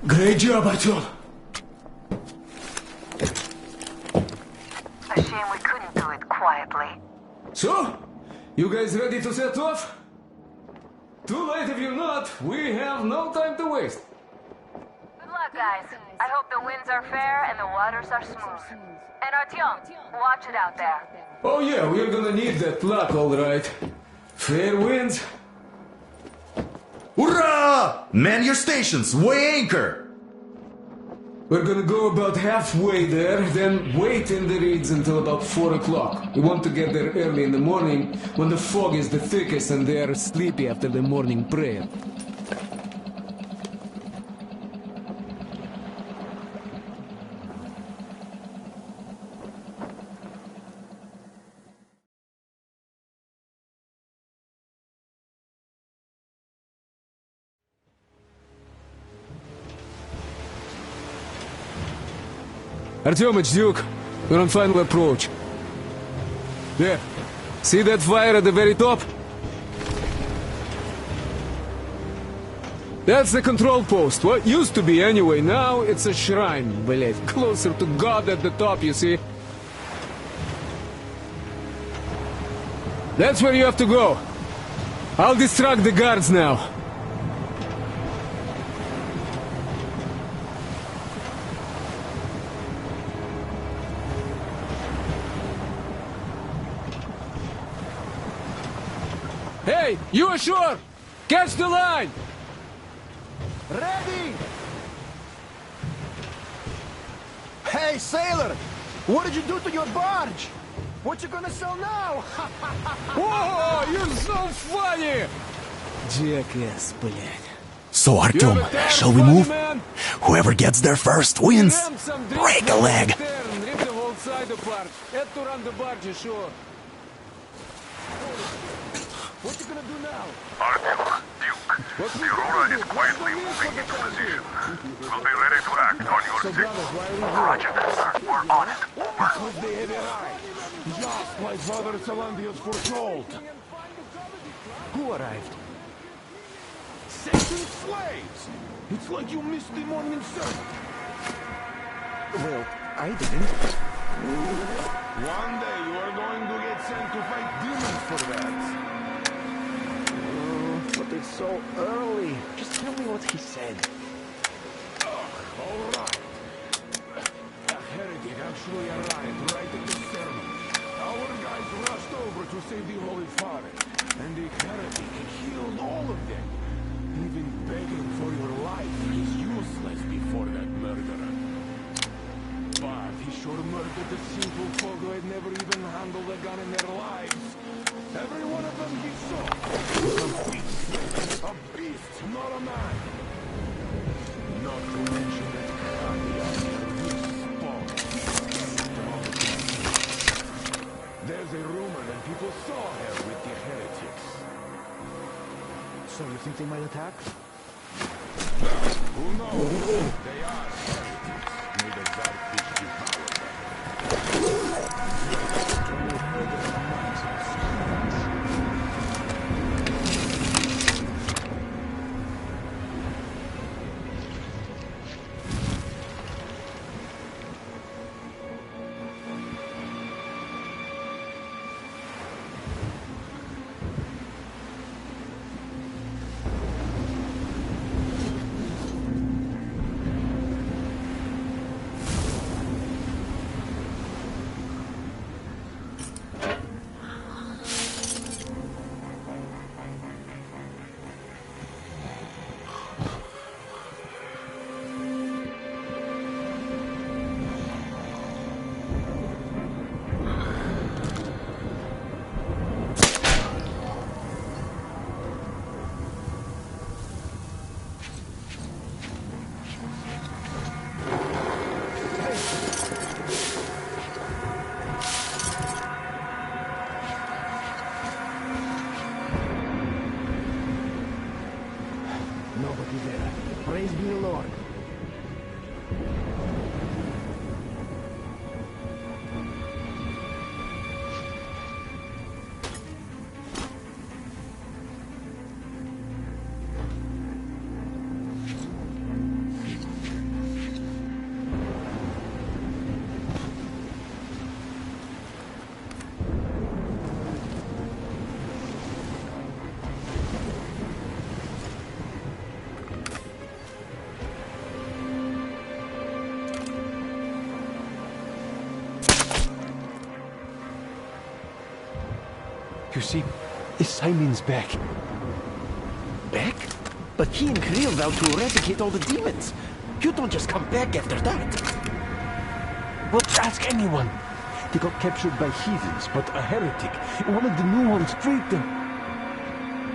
Great job, Artyom. A shame we couldn't do it quietly. So, you guys ready to set off? Too late if you're not. We have no time to waste. Good luck, guys. I hope the winds are fair and the waters are smooth. And Artyom, watch it out there. Oh yeah, we're gonna need that luck, all right. Fair winds. Hurrah! Man your stations, weigh anchor! We're gonna go about halfway there, then wait in the reeds until about 4 o'clock. We want to get there early in the morning, when the fog is the thickest and they are sleepy after the morning prayer. Artyom, it's Duke. We're on final approach. There. See that fire at the very top? That's the control post. What used to be anyway. Now it's a shrine, блять. Closer to God at the top, you see? That's where you have to go. I'll distract the guards now. Hey, you ashore! Catch the line! Ready! Hey, sailor! What did you do to your barge? What you gonna sell now? Whoa, you're so funny! Jackass, блядь. So Artyom, shall we move? Whoever gets there first wins. Break a leg. Rip the whole side apart. Head to run the barge ashore. What you gonna do now? Artyom, Duke, the Aurora is quietly moving into position. We'll be ready to act on your signal. Roger that, sir. We're on it. With the heavy eye, just like Father Salandius foretold. Who arrived? Satan's slaves! It's like you missed the morning sun. Well, I didn't. One day you are going to get sent to fight demons for that. But it's so early. Just tell me what he said. All right. A heretic actually arrived right at the ceremony. Our guys rushed over to save the Holy Father, and the heretic killed all of them. Even begging for your life is useless before that murderer. But he sure murdered the simple folk who had never even handled a gun in their lives. Every one of them he saw was a beast. A beast, not a man. Not to mention that caveat There's a rumor that people saw her with the heretics. So you think they might attack? Who knows? They are heretics. May the dark fish devour them. You see, Simon's back. Back? But he and Kirill vowed to eradicate all the demons. You don't just come back after that. Well, ask anyone. They got captured by heathens, but a heretic, one of the new ones, freed them.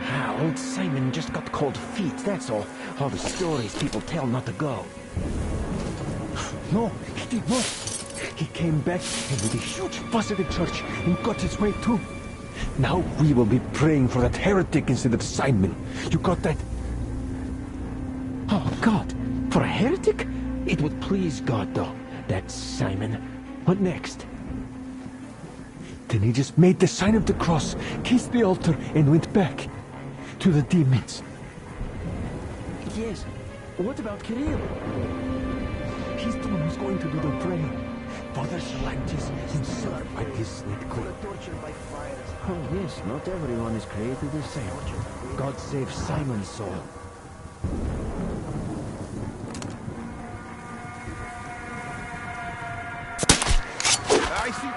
Ah, old Simon just got cold feet, that's all. All the stories people tell not to go. No, he did not. He came back and with a huge fuss at the church and got his way too. Now we will be praying for that heretic instead of Simon. You got that? Oh, God. For a heretic? It would please God, though. That's Simon. What next? Then he just made the sign of the cross, kissed the altar, and went back to the demons. Yes. What about Kirill? He's the one who's going to do the praying. Father Salantis himself by his snake court. Oh yes, not everyone is created the same. God save Simon's soul. I see.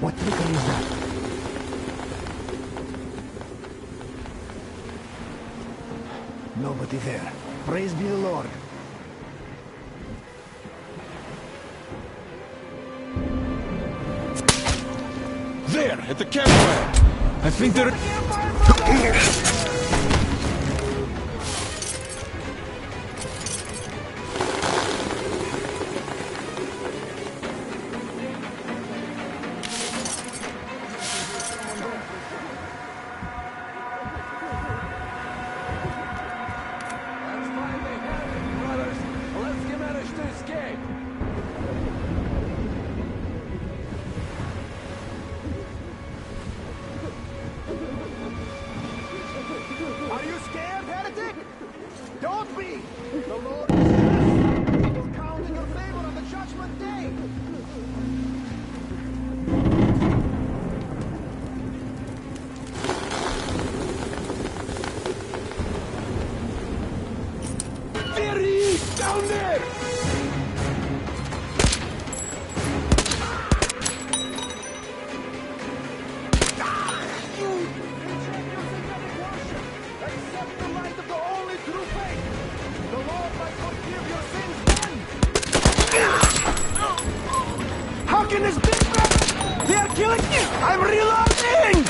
What liquor is that? Nobody there. Praise be the Lord. There, at the campfire. I think they're... Are you scared, heretic? Don't be! The Lord is just. He will count in your favor on the judgment day. There he is! Down there! Accept the light of the only true faith. The Lord might forgive your sins then. How can this be? They are killing me! I'm reloading!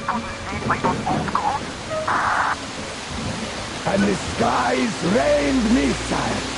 couldn't see by those old clothes? And the skies rained missiles.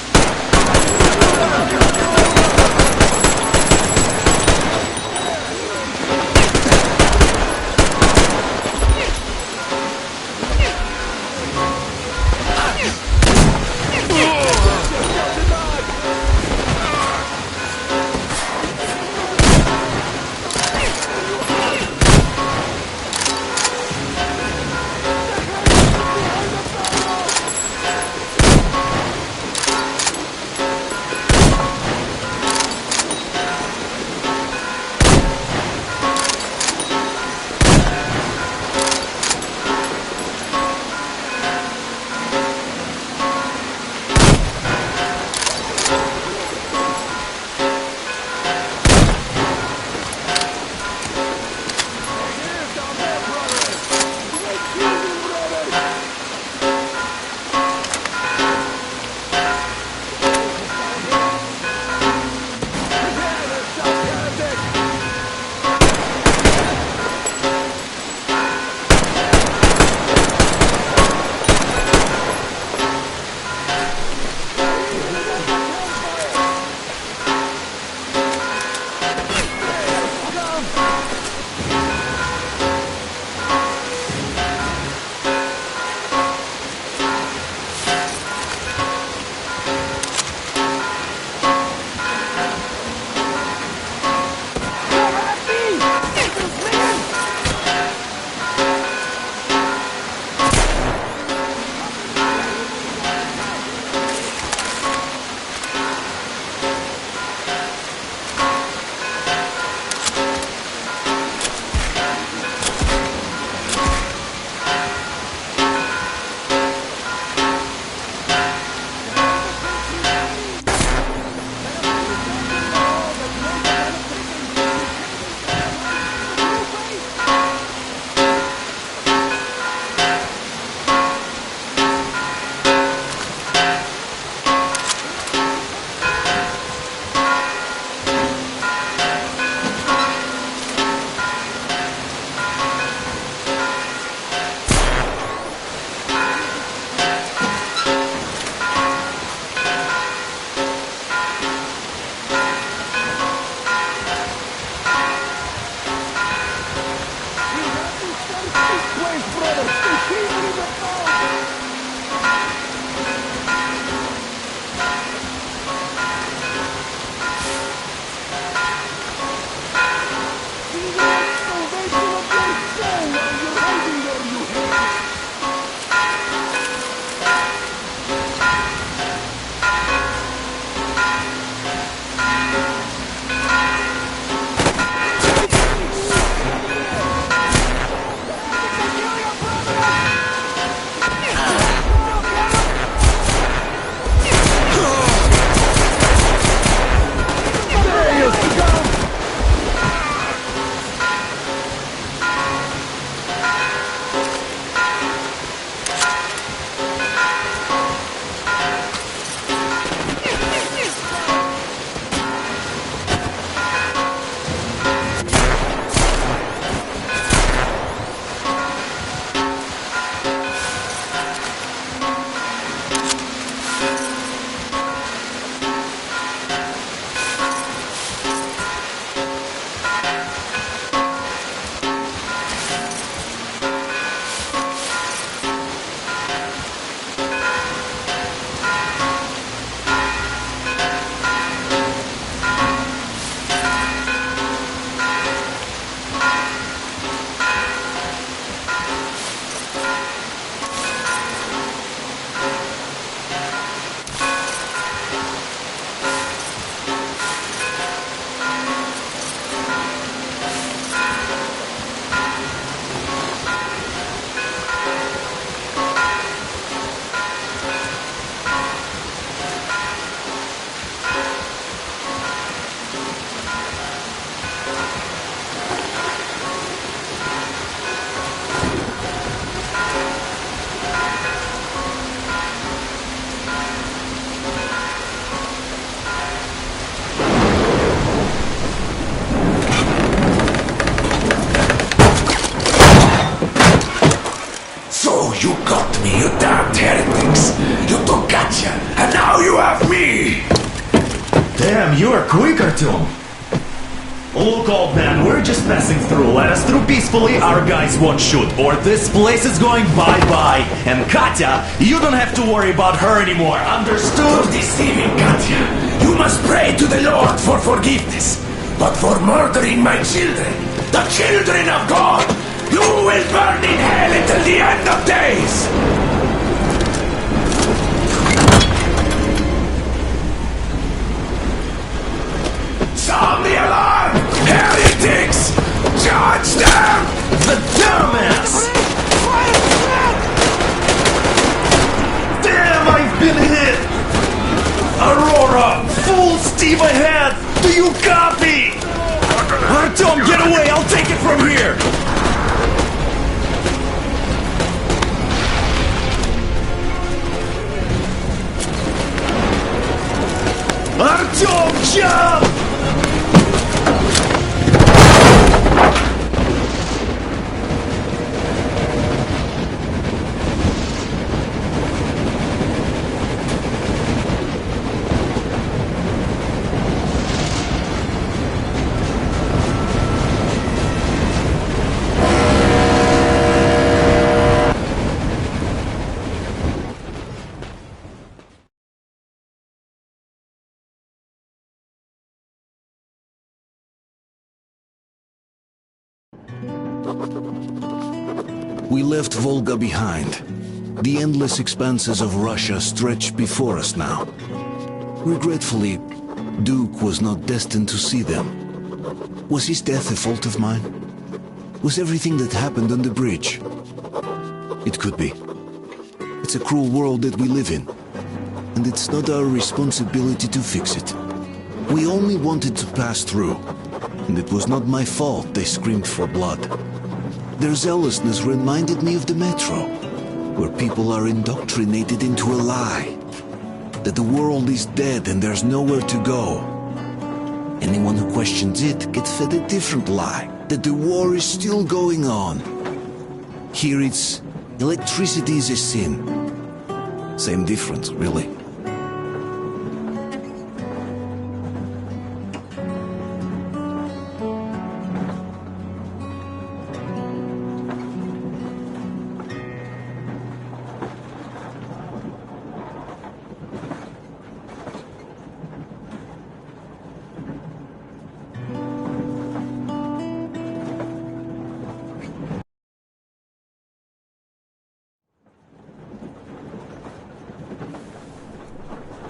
So you got me, you damned heretics. You took Katya, and now you have me. Damn, you are quick, Artyom. Look, old man, we're just passing through. Let us through peacefully, our guys won't shoot, or this place is going bye-bye. And Katya, you don't have to worry about her anymore, understood? For deceiving Katya, you must pray to the Lord for forgiveness. But for murdering my children, the children of God, you will burn in hell until the end of days! Sound the alarm! Heretics! Charge them! The dumbass! Damn, I've been hit! Aurora, full steam ahead! Do you copy? Artyom, get away! I'll take it from here! Artyom, jump! We left Volga behind. The endless expanses of Russia stretched before us now. Regretfully, Duke was not destined to see them. Was his death a fault of mine? Was everything that happened on the bridge? It could be. It's a cruel world that we live in, and it's not our responsibility to fix it. We only wanted to pass through, and it was not my fault they screamed for blood. Their zealousness reminded me of the metro, where people are indoctrinated into a lie. That the world is dead and there's nowhere to go. Anyone who questions it gets fed a different lie, that the war is still going on. Here it's electricity is a sin. Same difference, really.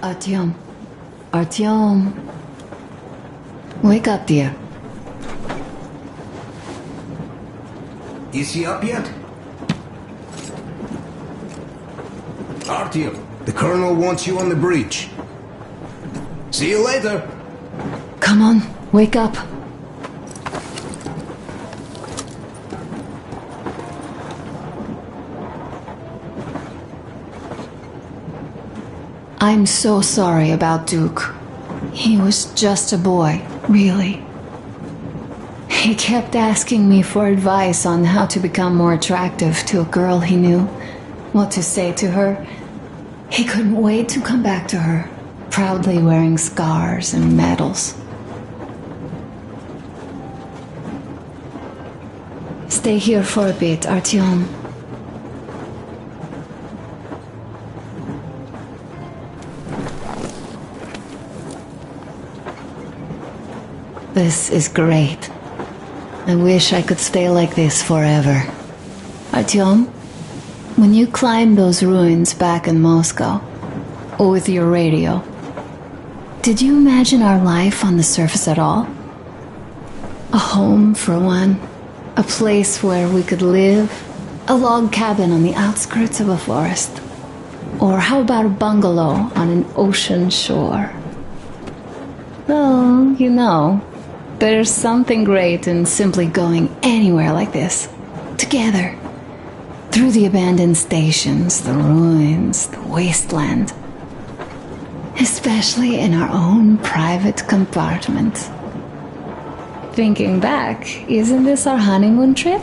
Artyom. Artyom. Wake up, dear. Is he up yet? Artyom, the colonel wants you on the bridge. See you later. Come on, wake up. I'm so sorry about Duke. He was just a boy, really. He kept asking me for advice on how to become more attractive to a girl he knew, what to say to her. He couldn't wait to come back to her, proudly wearing scars and medals. Stay here for a bit, Artyom. This is great. I wish I could stay like this forever. Artyom, when you climbed those ruins back in Moscow, with your radio, did you imagine our life on the surface at all? A home, for one. A place where we could live. A log cabin on the outskirts of a forest. Or how about a bungalow on an ocean shore? Well, you know, there's something great in simply going anywhere like this, together, through the abandoned stations, the ruins, the wasteland, especially in our own private compartment. Thinking back, isn't this our honeymoon trip?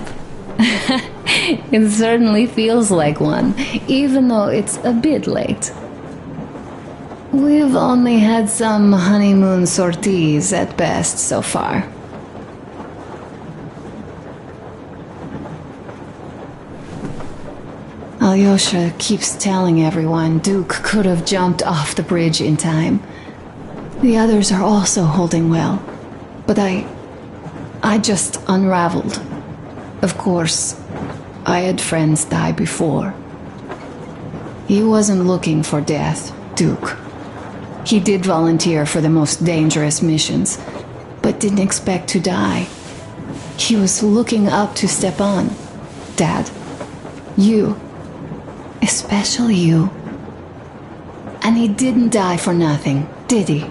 It certainly feels like one, even though it's a bit late. We've only had some honeymoon sorties at best so far. Alyosha keeps telling everyone Duke could have jumped off the bridge in time. The others are also holding well, but I just unraveled. Of course, I had friends die before. He wasn't looking for death, Duke. He did volunteer for the most dangerous missions, but didn't expect to die. He was looking up to Stepan. Dad, you, especially you. And he didn't die for nothing, did he?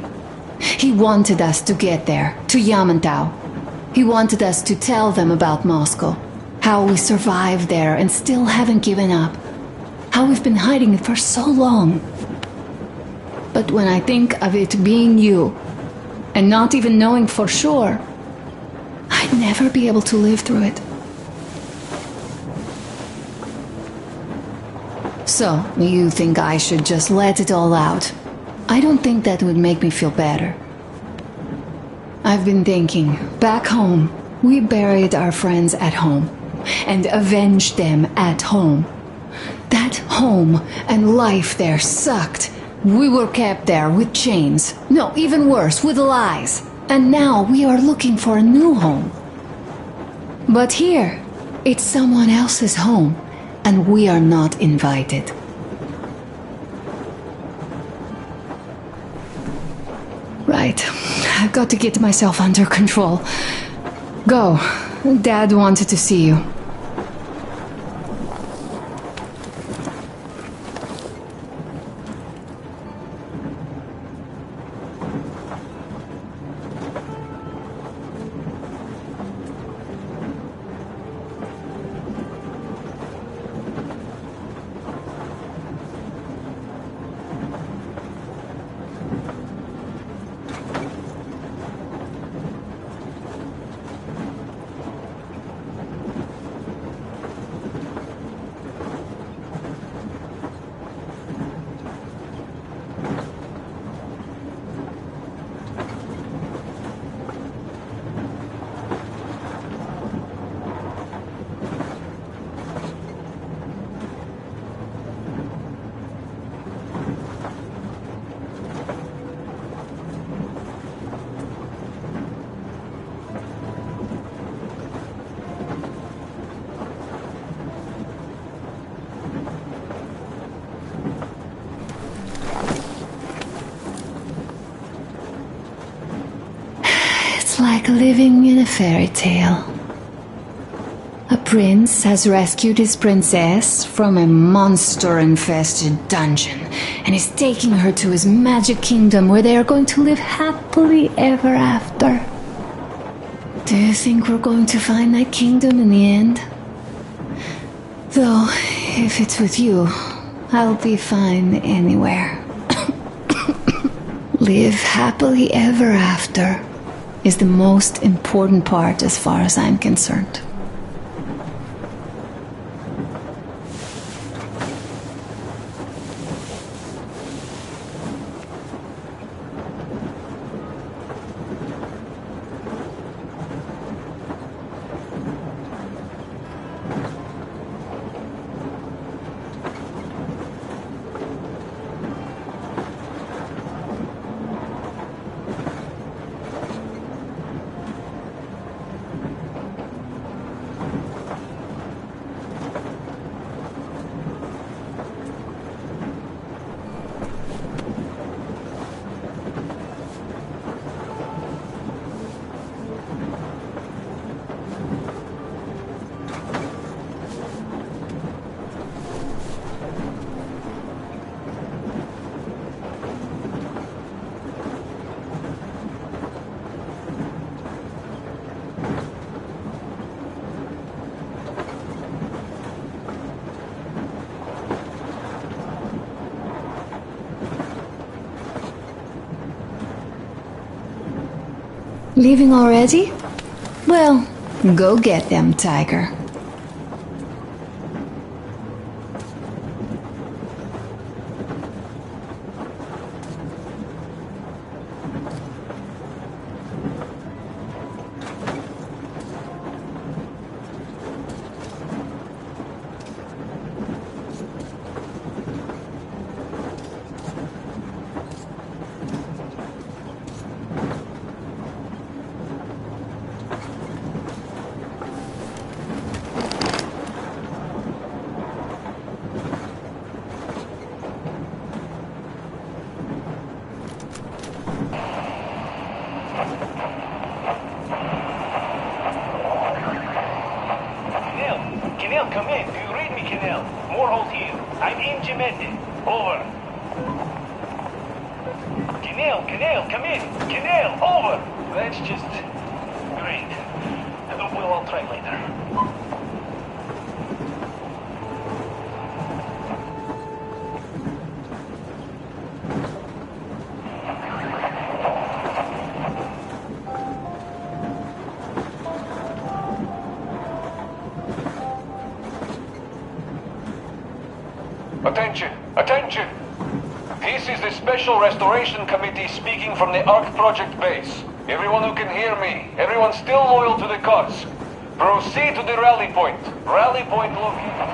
He wanted us to get there, to Yamantau. He wanted us to tell them about Moscow, how we survived there and still haven't given up, how we've been hiding it for so long. But when I think of it being you, and not even knowing for sure, I'd never be able to live through it. So, you think I should just let it all out? I don't think that would make me feel better. I've been thinking, back home, we buried our friends at home, and avenged them at home. That home and life there sucked. We were kept there with chains. No, even worse, with lies. And now we are looking for a new home. But here, it's someone else's home, and we are not invited. Right. I've got to get myself under control. Go. Dad wanted to see you. Like living in a fairy tale. A prince has rescued his princess from a monster-infested dungeon and is taking her to his magic kingdom where they are going to live happily ever after. Do you think we're going to find that kingdom in the end? Though, if it's with you, I'll be fine anywhere. Live happily ever after is the most important part as far as I'm concerned. Leaving already? Well, go get them, Tiger. do you read me, Canal? Morehouse here. I'm in Gemende. Over. Canal, come in. Canal, over. That's just... great. Well, I'll try later. Attention! Attention! This is the Special Restoration Committee speaking from the ARC Project base. Everyone who can hear me, everyone still loyal to the cause, proceed to the rally point. Rally point located.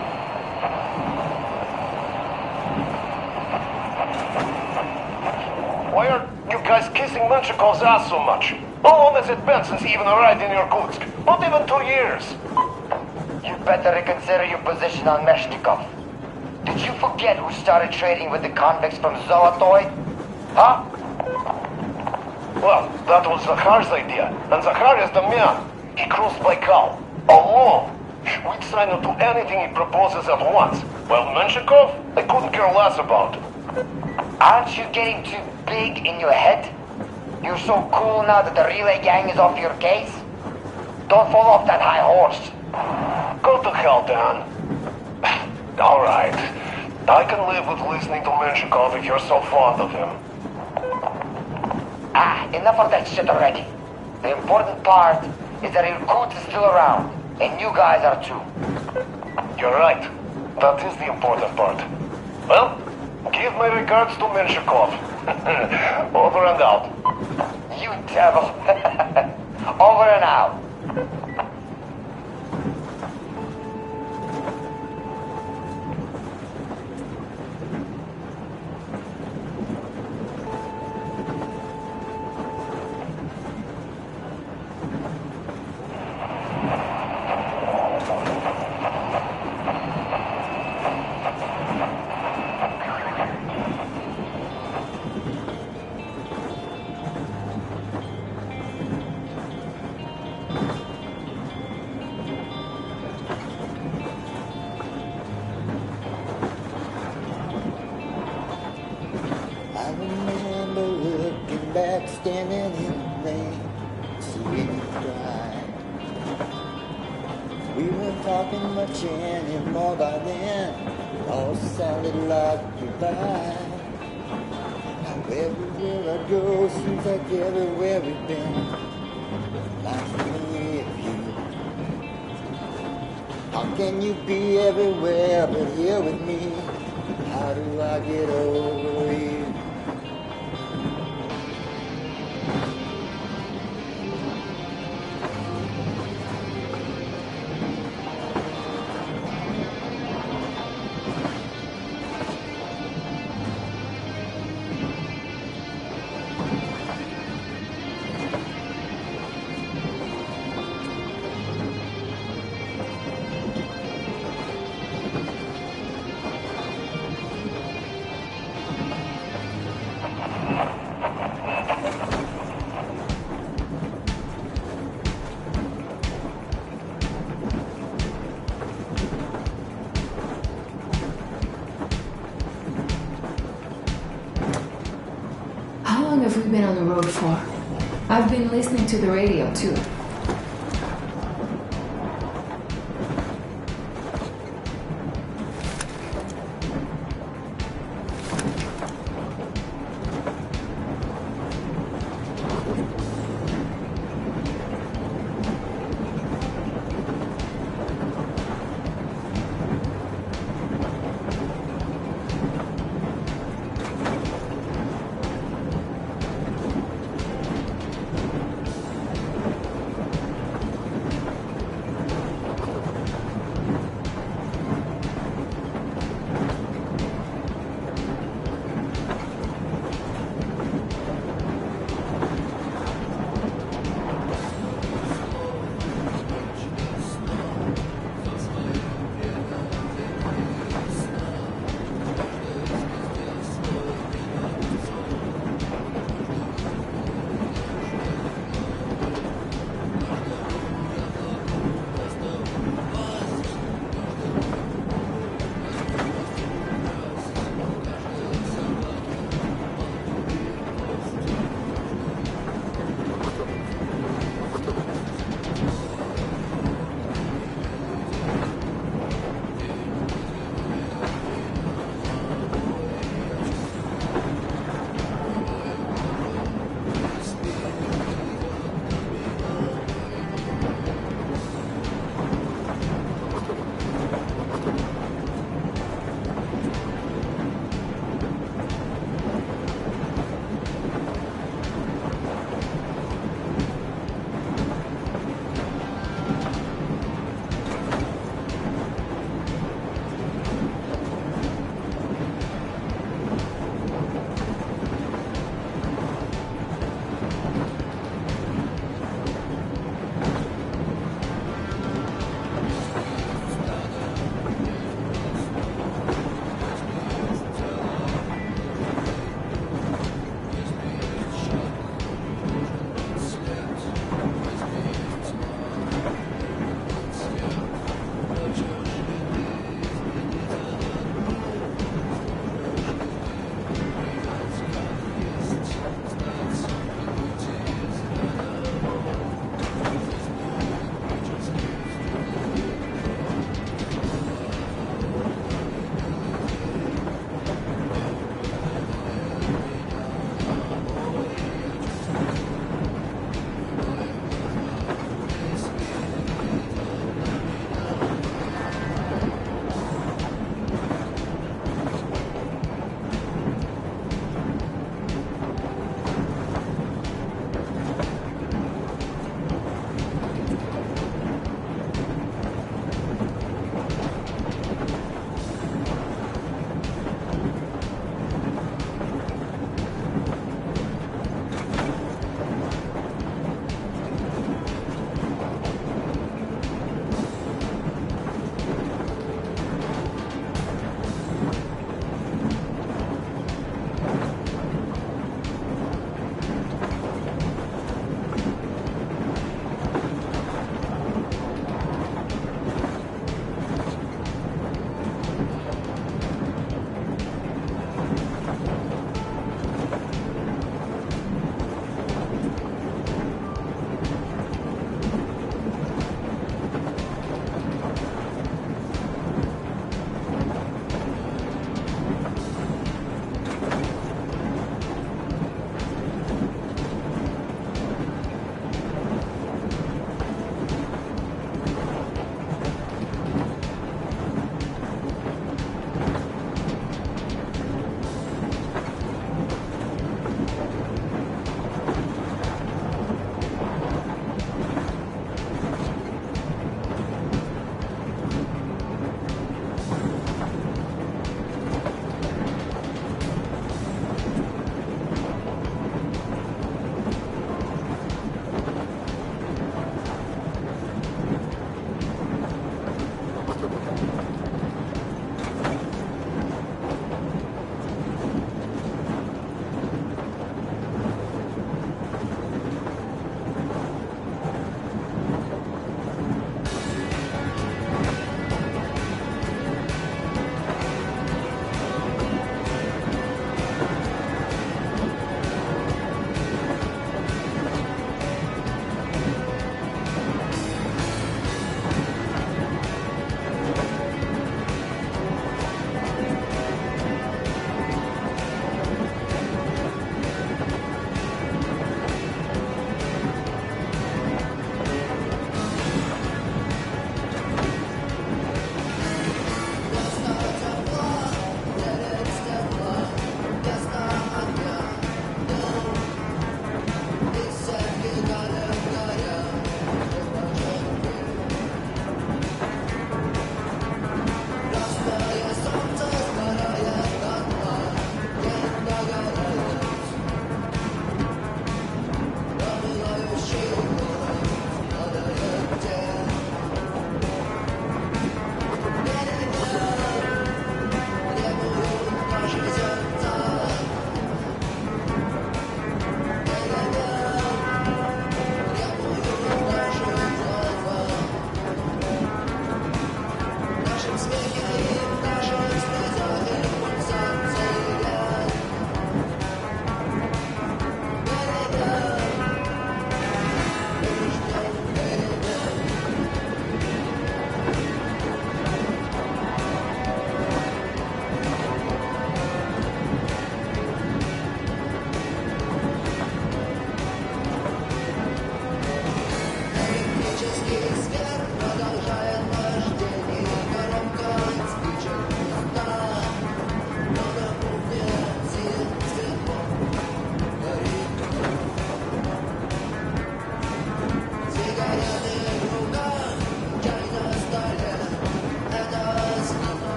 Why are you guys kissing Menchikov's ass so much? How long has it been since he even arrived in Irkutsk? Not even 2 years. You better reconsider your position on Meshnikov. Did you forget who started trading with the convicts from Zolotoy? Huh? Well, that was Zakhar's idea, and Zakhar is the man. He crossed Baikal, alone. We'd sign him to anything he proposes at once. Well, Menshikov, I couldn't care less about. Aren't you getting too big in your head? You're so cool now that the relay gang is off your case? Don't fall off that high horse. Go to hell, Dan. All right. I can live with listening to Menshikov if you're so fond of him. Enough of that shit already. The important part is that Irkut is still around, and you guys are too. You're right. That is the important part. Well, give my regards to Menshikov. Over and out. You devil. Over and out. Standing in the rain, seeing you cry. We weren't talking much anymore by then. All sounded like goodbye. Now everywhere I go seems like everywhere we've been. Reminds me of you. How can you be everywhere but here with me? How do I get over you? How long have we been on the road for? I've been listening to the radio too.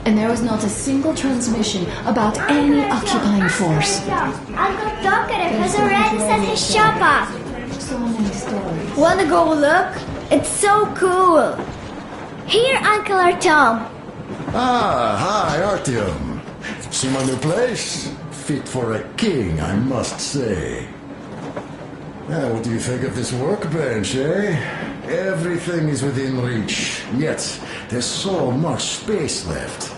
and there was not a single transmission about any occupying force. Uncle Talkative has already set his shop up. So many stories. Wanna go look? It's so cool. Here, Uncle Artyom. Ah, hi, Artyom. See my new place? Fit for a king, I must say. Now, what do you think of this workbench, eh? Everything is within reach, yet there's so much space left.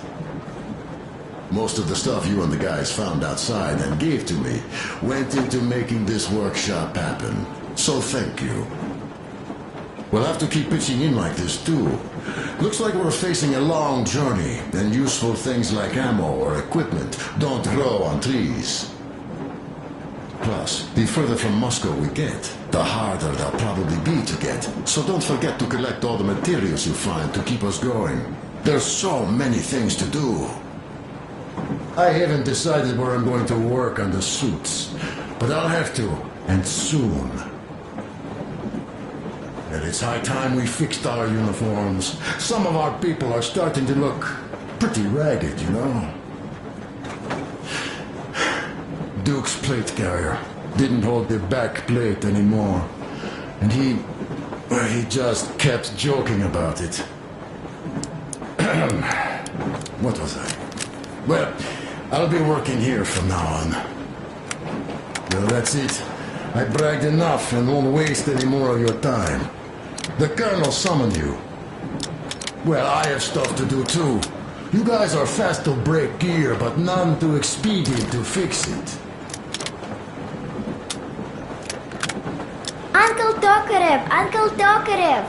Most of the stuff you and the guys found outside and gave to me went into making this workshop happen. So thank you. We'll have to keep pitching in like this too. Looks like we're facing a long journey, and useful things like ammo or equipment don't grow on trees. Plus, the further from Moscow we get, the harder they'll probably be to get. So don't forget to collect all the materials you find to keep us going. There's so many things to do. I haven't decided where I'm going to work on the suits, but I'll have to, and soon. And it's high time we fixed our uniforms. Some of our people are starting to look pretty ragged, you know? Duke's plate carrier didn't hold the back plate anymore. And he just kept joking about it. What was I? Well, I'll be working here from now on. Well, that's it. I bragged enough and won't waste any more of your time. The Colonel summoned you. Well, I have stuff to do too. You guys are fast to break gear, but none too expedient to fix it. Uncle Talkative! Uncle Talkative!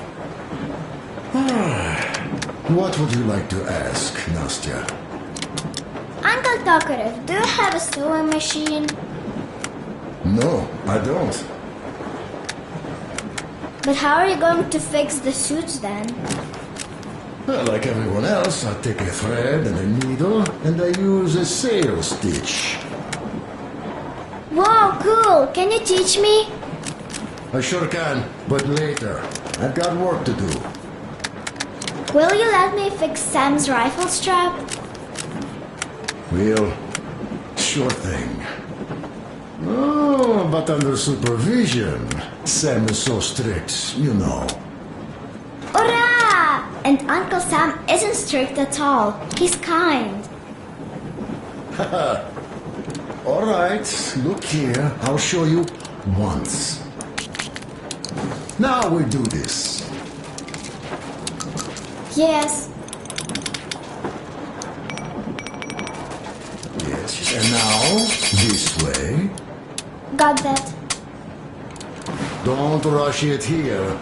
What would you like to ask, Nastya? Uncle Talkative, do you have a sewing machine? No, I don't. But how are you going to fix the suits then? Well, like everyone else, I take a thread and a needle, and I use a sail stitch. Wow, cool! Can you teach me? I sure can, but later. I've got work to do. Will you let me fix Sam's rifle strap? Well, sure thing. Oh, but under supervision. Sam is so strict, you know. Hurrah! And Uncle Sam isn't strict at all. He's kind. All right, look here. I'll show you once. Now we do this. Yes. Yes, and now this way. Got that. Don't rush it here.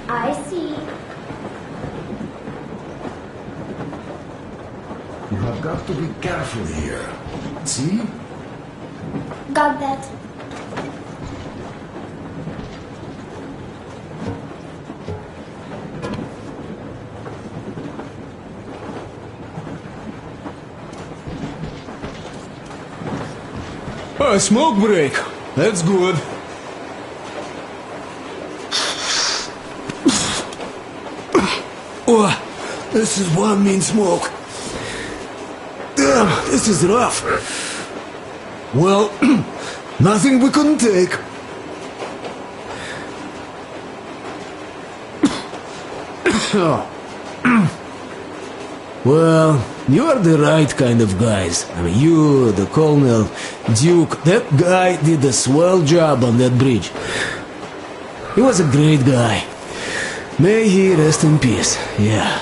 I see. You have got to be careful here. See? Got that. A smoke break. That's good. Oh, this is one mean smoke. Damn, this is rough. Well, nothing we couldn't take. Well, you are the right kind of guys. I mean, you, the Colonel, Duke, that guy did a swell job on that bridge. He was a great guy. May he rest in peace, yeah.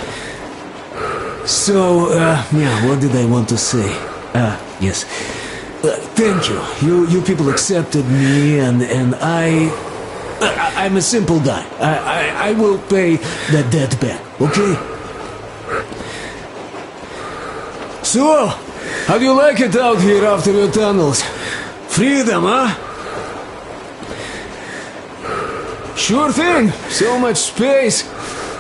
So, yeah, what did I want to say? Yes. Thank you. You people accepted me, and I'm a simple guy. I will pay that debt back, okay? So, how do you like it out here after your tunnels? Freedom, huh? Sure thing. So much space.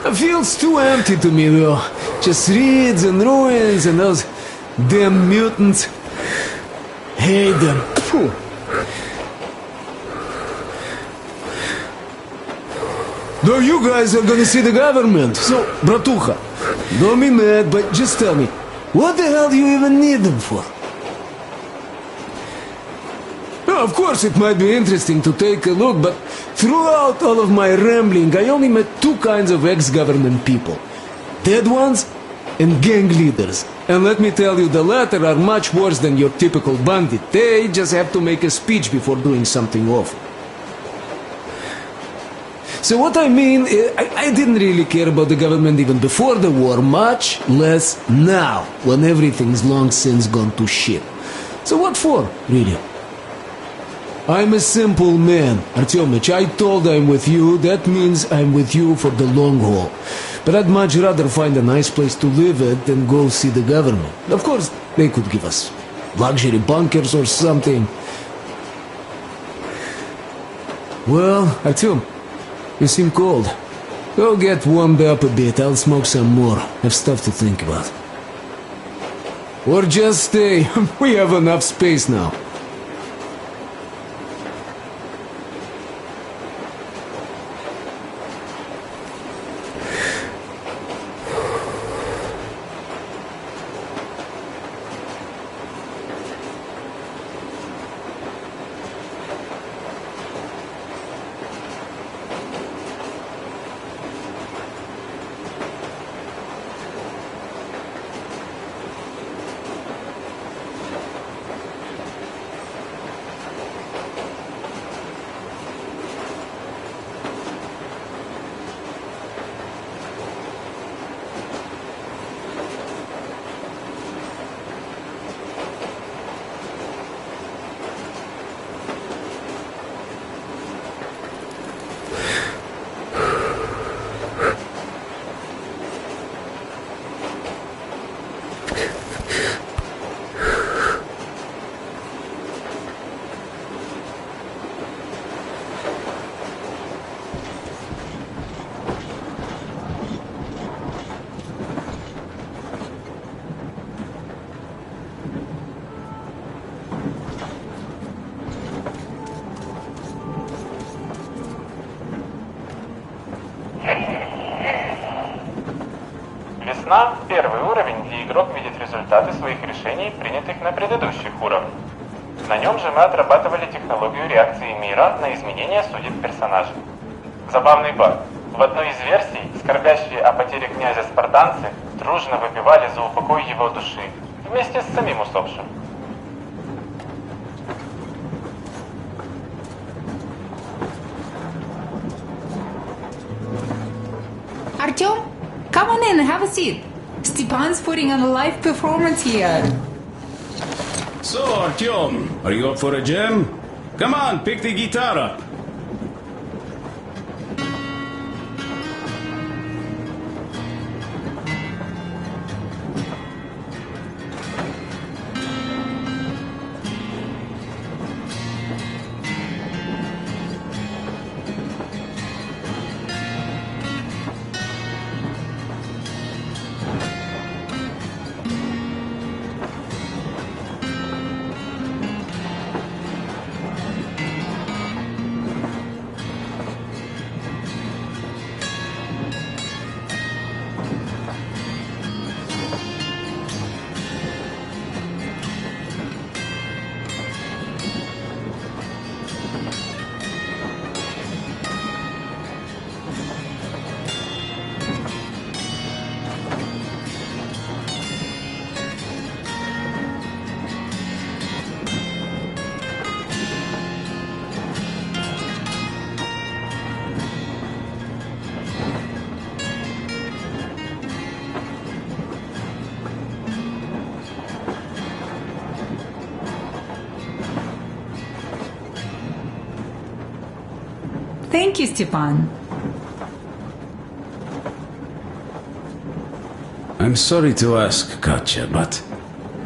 It feels too empty to me, though. Just reeds and ruins and those damn mutants. Hate them. Phew. Though you guys are gonna see the government, so, bratuха, Don't be mad, but just tell me, what the hell do you even need them for? Well, of course, it might be interesting to take a look, but throughout all of my rambling, I only met two kinds of ex-government people. Dead ones and gang leaders. And let me tell you, the latter are much worse than your typical bandit. They just have to make a speech before doing something awful. So what I mean, I didn't really care about the government even before the war, much less now, when everything's long since gone to shit. So what for, really? I'm a simple man, Artyomich. I told I'm with you, that means I'm with you for the long haul. But I'd much rather find a nice place to live at than go see the government. Of course, they could give us luxury bunkers or something. Well, Artyom, you seem cold. Go get warmed up a bit, I'll smoke some more. Have stuff to think about. Or just stay, we have enough space now. Весна – первый уровень, где игрок видит результаты своих решений, принятых на предыдущих уровнях. На нем же мы отрабатывали технологию реакции мира на изменения судеб персонажа. Забавный баг. В одной из версий, скорбящие о потере князя спартанцы дружно выпивали за упокой его души, вместе с самим усопшим. Artyom, come on in, have a seat. Stepan's putting on a live performance here. So, Artyom, are you up for a jam? Come on, pick the guitar up. Thank you, Stepan. I'm sorry to ask, Katya, but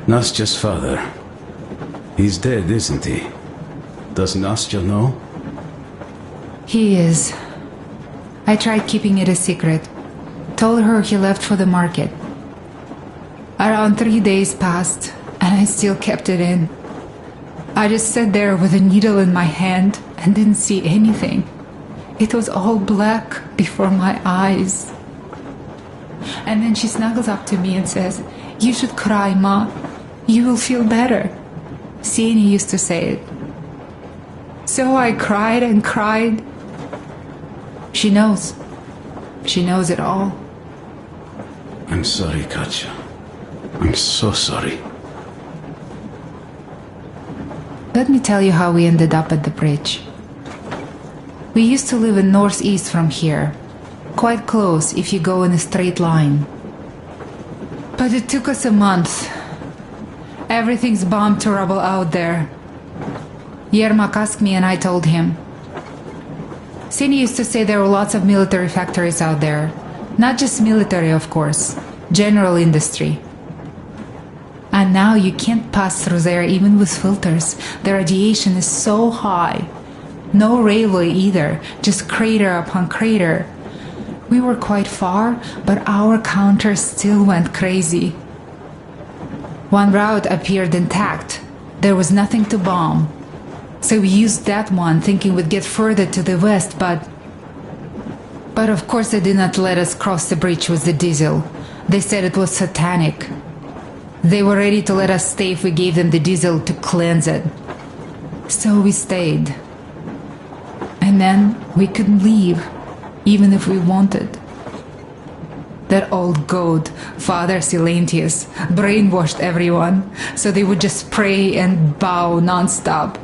Nastya's father, he's dead, isn't he? Does Nastya know? He is. I tried keeping it a secret. Told her he left for the market. Around 3 days passed, and I still kept it in. I just sat there with a needle in my hand and didn't see anything. It was all black before my eyes. And then she snuggles up to me and says, "You should cry, Ma. You will feel better." Sienna used to say it. So I cried and cried. She knows. She knows it all. I'm sorry, Katya. I'm so sorry. Let me tell you how we ended up at the bridge. We used to live in northeast from here. Quite close if you go in a straight line. But it took us a month. Everything's bombed to rubble out there. Yermak asked me and I told him. Sini used to say there were lots of military factories out there. Not just military, of course. General industry. And now you can't pass through there even with filters. The radiation is so high. No railway either, just crater upon crater. We were quite far, but our counter still went crazy. One route appeared intact. There was nothing to bomb. So we used that one, thinking we'd get further to the west, but of course they did not let us cross the bridge with the diesel. They said it was satanic. They were ready to let us stay if we gave them the diesel to cleanse it. So we stayed. And then we couldn't leave, even if we wanted. That old goat, Father Silentius, brainwashed everyone, so they would just pray and bow non-stop.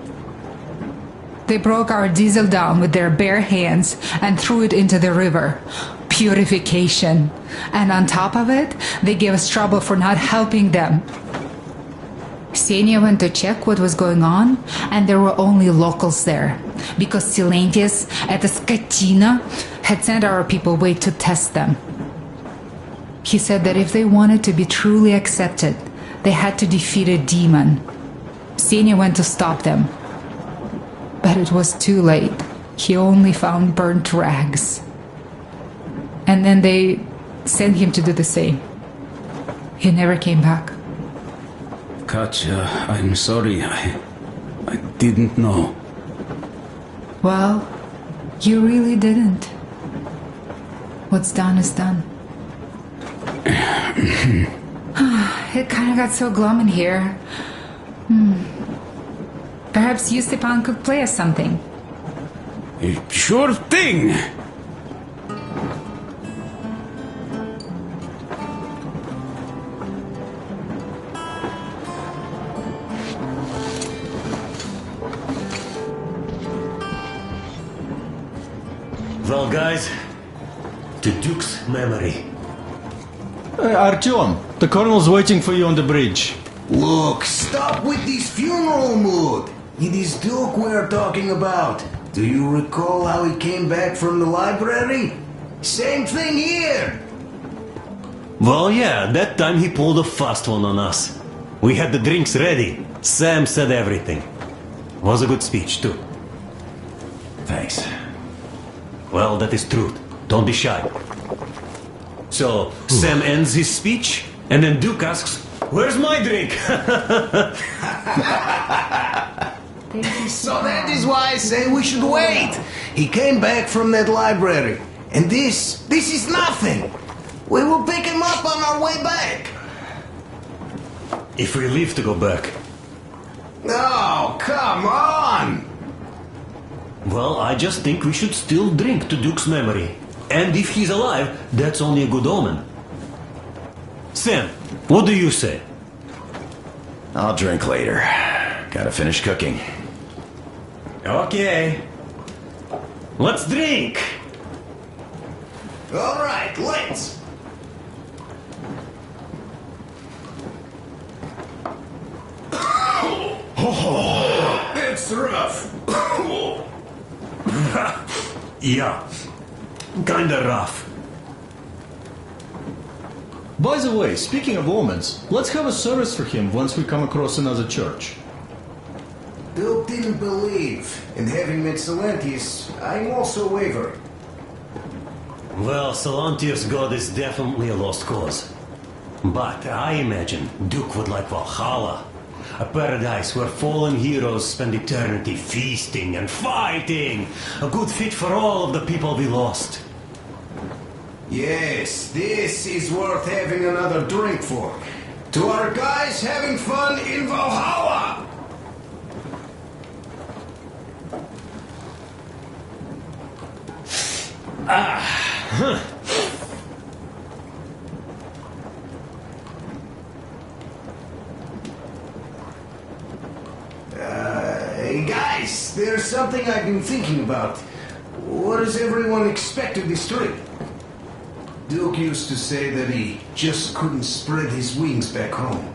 They broke our diesel down with their bare hands and threw it into the river. Purification. And on top of it, they gave us trouble for not helping them. Ksenia went to check what was going on, and there were only locals there, because Silentius, эта скотина, had sent our people away to test them. He said that if they wanted to be truly accepted, they had to defeat a demon. Ksenia went to stop them. But it was too late. He only found burnt rags. And then they sent him to do the same. He never came back. Katya, I'm sorry. I didn't know. Well, you really didn't. What's done is done. It kind of got so glum in here. Perhaps you, Stepan, could play us something. Sure thing! Well, guys, to Duke's memory. Artyom, the colonel's waiting for you on the bridge. Look, stop with this funeral mood. It is Duke we're talking about. Do you recall how he came back from the library? Same thing here. Well, yeah, that time he pulled a fast one on us. We had the drinks ready. Sam said everything. Was a good speech, too. Thanks. Well, that is truth. Don't be shy. So, Sam ends his speech, and then Duke asks, "Where's my drink?" So that is why I say we should wait. He came back from that library. And this is nothing. We will pick him up on our way back. If we leave to go back. Oh, come on. Well, I just think we should still drink to Duke's memory. And if he's alive, that's only a good omen. Sam, what do you say? I'll drink later. Gotta finish cooking. Okay. Let's drink! All right, let's. It's rough. Yeah, kinda rough. By the way, speaking of omens, let's have a service for him once we come across another church. Duke didn't believe, and having met Silentius, I'm also wavering. Well, Silentius' god is definitely a lost cause. But I imagine Duke would like Valhalla. A paradise where fallen heroes spend eternity feasting and fighting. A good fit for all of the people we lost. Yes, this is worth having another drink for. To our guys having fun in Valhalla! Hey guys, there's something I've been thinking about. What does everyone expect of this trip? Duke used to say that he just couldn't spread his wings back home.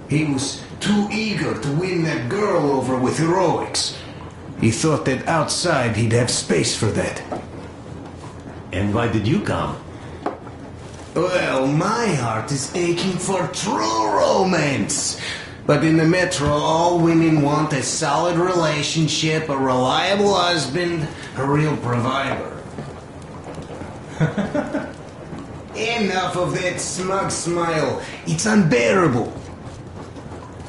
He was too eager to win that girl over with heroics. He thought that outside he'd have space for that. And why did you come? Well, my heart is aching for true romance. But in the metro, all women want a solid relationship, a reliable husband, a real provider. Enough of that smug smile. It's unbearable.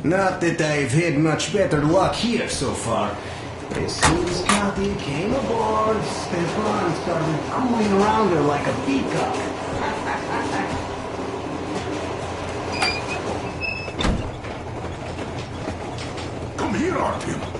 Not that I've had much better luck here so far. As soon as Katya came aboard, Stefan started cooling around her like a peacock. Come here, Artyom.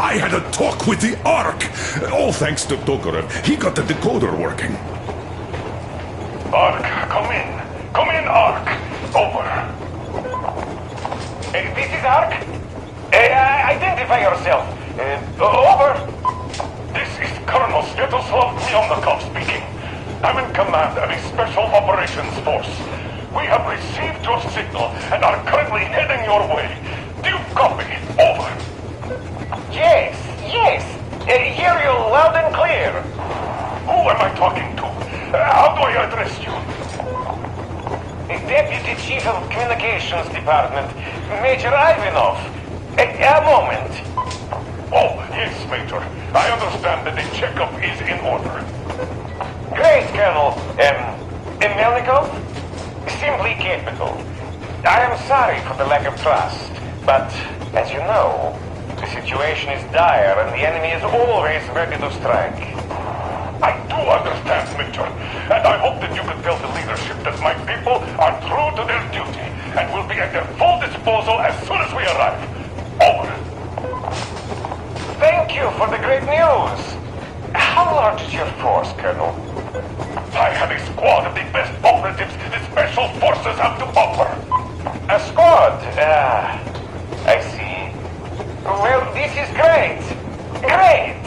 I had a talk with the Ark. All thanks to Tokarev. He got the decoder working. Ark, come in. Come in, Ark. Over. This is Ark. Identify yourself. Over. This is Colonel Svetoslav Myonnikov speaking. I'm in command of a special operations force. We have received your signal and are currently heading your way. Do you copy? Over. Yes. Hear you loud and clear. Who am I talking to? How do I address you? Deputy Chief of Communications Department, Major Ivanov. A moment. Oh, yes, Major. I understand that the checkup is in order. Great, Colonel. Melnikov? Simply capital. I am sorry for the lack of trust, but as you know, the situation is dire and the enemy is always ready to strike. I do understand, Major, and I hope that you can tell the leadership that my people are true to their duty and will be at their full disposal as soon as we arrive. Over. Thank you for the great news. How large is your force, Colonel? I have a squad of the best operatives the Special Forces have to offer. A squad? I see. Well, this is great. Great!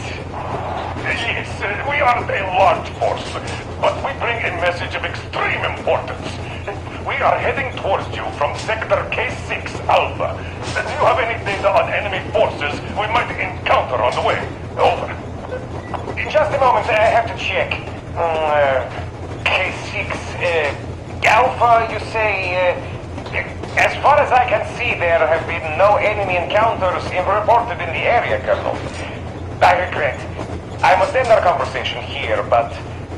Yes, we aren't a large force, but we bring a message of extreme importance. We are heading towards you from Sector K6 Alpha. Do you have any data on enemy forces we might encounter on the way? Over. In just a moment, I have to check. K6 Alpha, you say? As far as I can see, there have been no enemy encounters reported in the area, Colonel. I regret. I must end our conversation here, but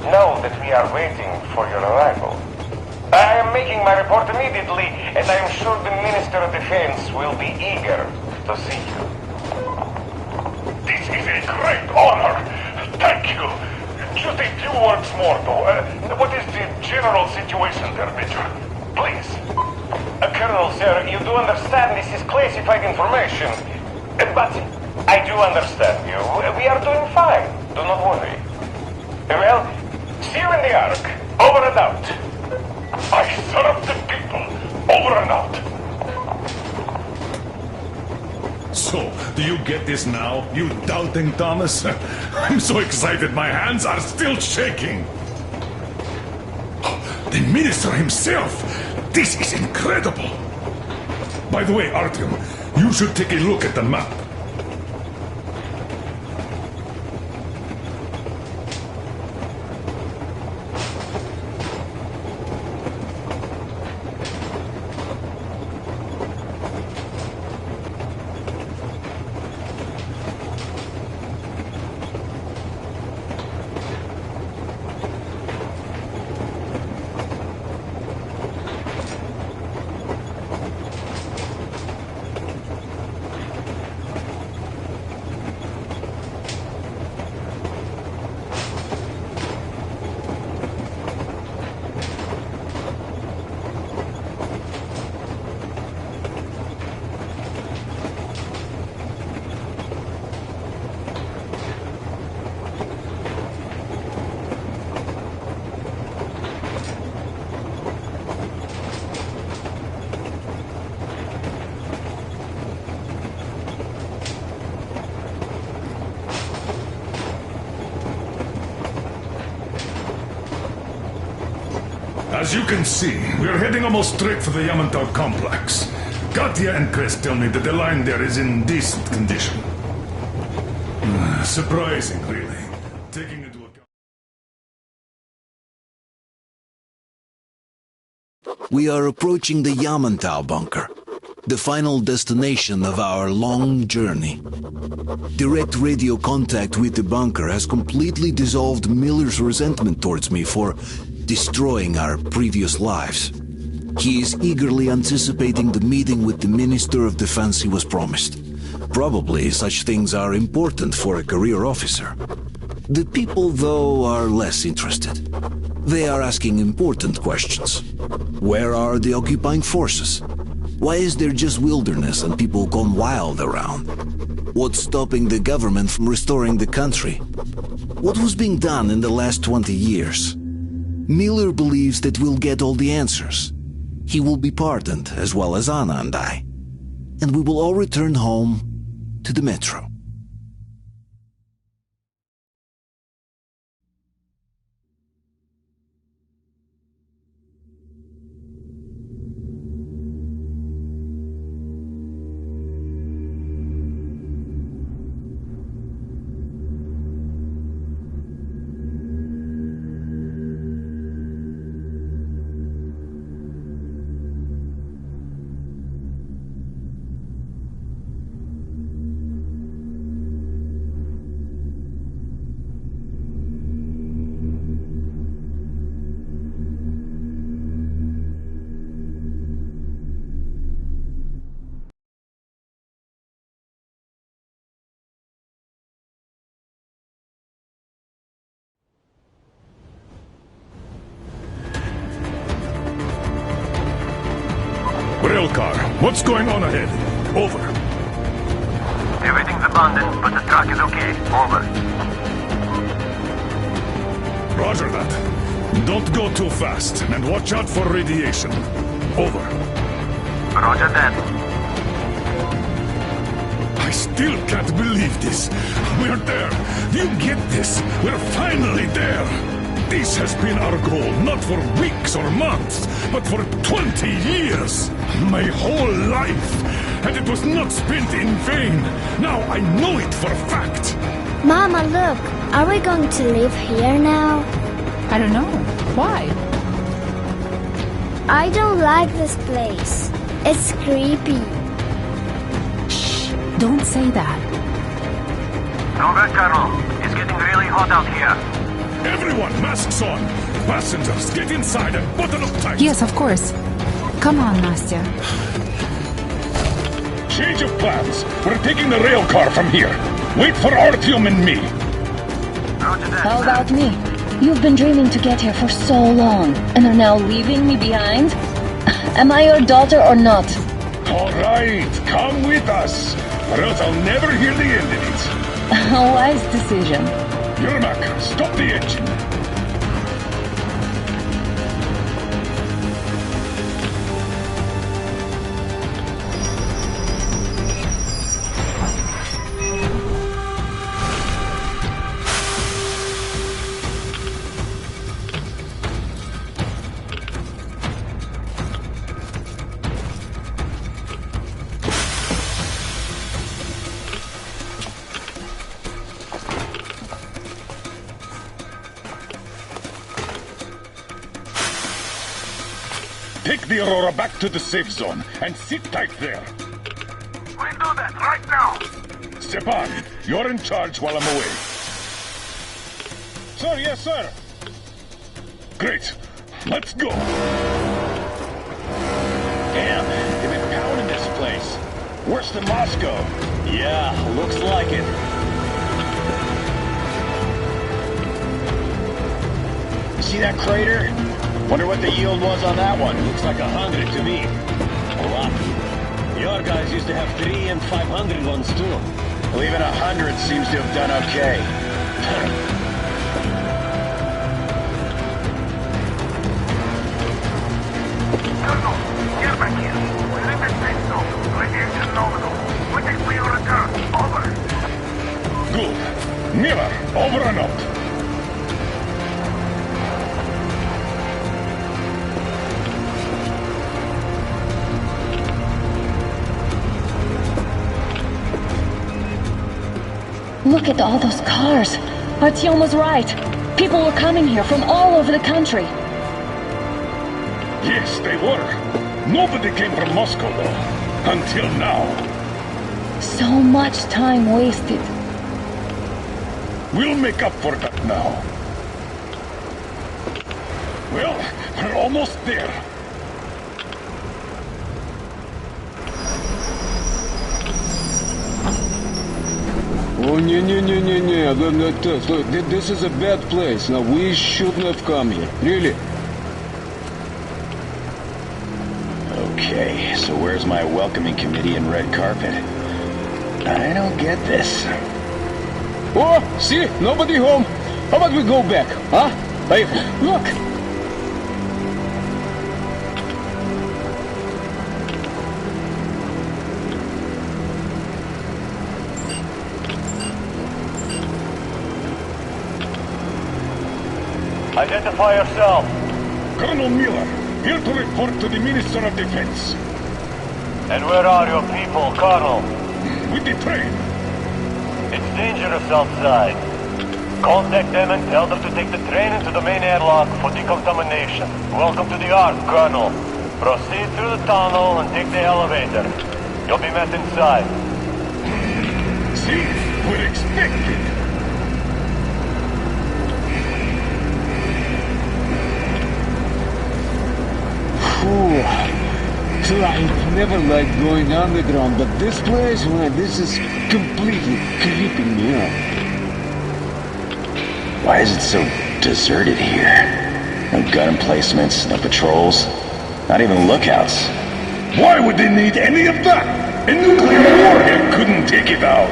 know that we are waiting for your arrival. I am making my report immediately, and I am sure the Minister of Defense will be eager to see you. This is a great honor. Thank you. Just a few words more, though. What is the general situation there, Major? Please. Colonel, sir, you do understand this is classified information. But I do understand you. We are doing fine. Do not worry. Well, see you in the Ark. Over and out. I serve the people. Over and out. So, do you get this now, you doubting Thomas? I'm so excited my hands are still shaking. The minister himself! This is incredible! By the way, Artyom, you should take a look at the map. As you can see, we're heading almost straight for the Yamantau complex. Katya and Chris tell me that the line there is in decent condition. Surprising, really. Taking into account... We are approaching the Yamantau bunker, the final destination of our long journey. Direct radio contact with the bunker has completely dissolved Miller's resentment towards me for destroying our previous lives. He is eagerly anticipating the meeting with the Minister of Defense he was promised. Probably such things are important for a career officer. The people, though, are less interested. They are asking important questions. Where are the occupying forces? Why is there just wilderness and people gone wild around? What's stopping the government from restoring the country? What was being done in the last 20 years? Miller believes that we'll get all the answers. He will be pardoned, as well as Anna and I. And we will all return home to the metro. rail car. What's going on ahead? Over. Everything's abandoned, but the truck is okay. Over. Roger that. Don't go too fast, and watch out for radiation. Over. Roger that. I still can't believe this. We're there. Do you get this? We're finally there. This has been our goal, not for weeks or months, but for 20 years. My whole life. And it was not spent in vain. Now I know it for a fact. Mama, look. Are we going to live here now? I don't know. Why? I don't like this place. It's creepy. Shh. Don't say that. Over, Colonel. It's getting really hot out here. Everyone, masks on. Passengers, get inside and button up tight. Yes, of course. Come on, Nastya. Change of plans. We're taking the rail car from here. Wait for Artyom and me. How about me? You've been dreaming to get here for so long, and are now leaving me behind? Am I your daughter or not? All right, come with us, or else I'll never hear the end of it. A wise decision. Yermak, stop the engine. Take the Aurora back to the safe zone and sit tight there. We'll do that right now. Stepan, you're in charge while I'm away. Sir, yes, sir. Great. Let's go. Damn, they've been pounding this place. Worse than Moscow. Yeah, looks like it. See that crater? Wonder what the yield was on that one. Looks like 100 to me. A lot. Your guys used to have 3 and 500 ones too. Well, even 100 seems to have done okay. Colonel, get back here. We're in the safe zone. Radiation nominal. Waiting for your return. Over. Good. Miller, over and out. Look at all those cars. Artyom was right. People were coming here from all over the country. Yes, they were. Nobody came from Moscow, though. Until now. So much time wasted. We'll make up for that now. Well, we're almost there. Oh, no. This is a bad place. Now, we shouldn't have come here. Really. Okay, so where's my welcoming committee and red carpet? I don't get this. Oh, see? Nobody home. How about we go back, huh? Hey, look! Identify yourself. Colonel Miller, here to report to the Minister of Defense. And where are your people, Colonel? With the train. It's dangerous outside. Contact them and tell them to take the train into the main airlock for decontamination. Welcome to the Ark, Colonel. Proceed through the tunnel and take the elevator. You'll be met inside. See? We're expected. So I never liked going underground, but this place, man, this is completely creeping me out. Why is it so deserted here? No gun emplacements, no patrols, not even lookouts. Why would they need any of that? A nuclear warhead couldn't take it out.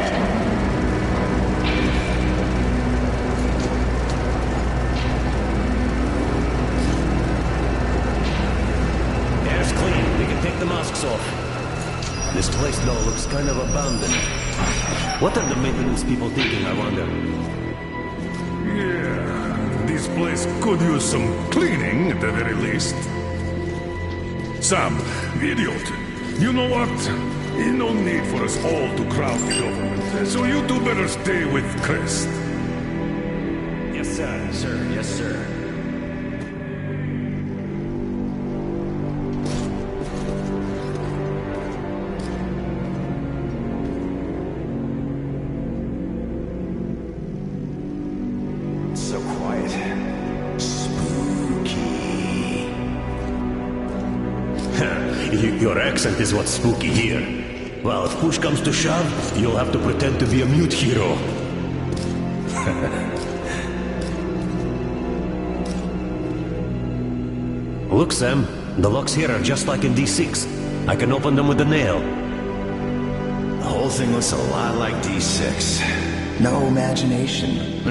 Air's clean. We can take the masks off. This place though looks kind of abandoned. What are the maintenance people thinking, I wonder? Yeah, this place could use some cleaning at the very least. Sam, idiot, you know what? No need for us all to crowd the government, so you two better stay with Crest. Yes, sir. Sir, yes, sir. So quiet. Spooky. Your accent is what's spooky here. Well, if push comes to shove, you'll have to pretend to be a mute hero. Look, Sam. The locks here are just like in D6. I can open them with a nail. The whole thing looks a lot like D6. No imagination.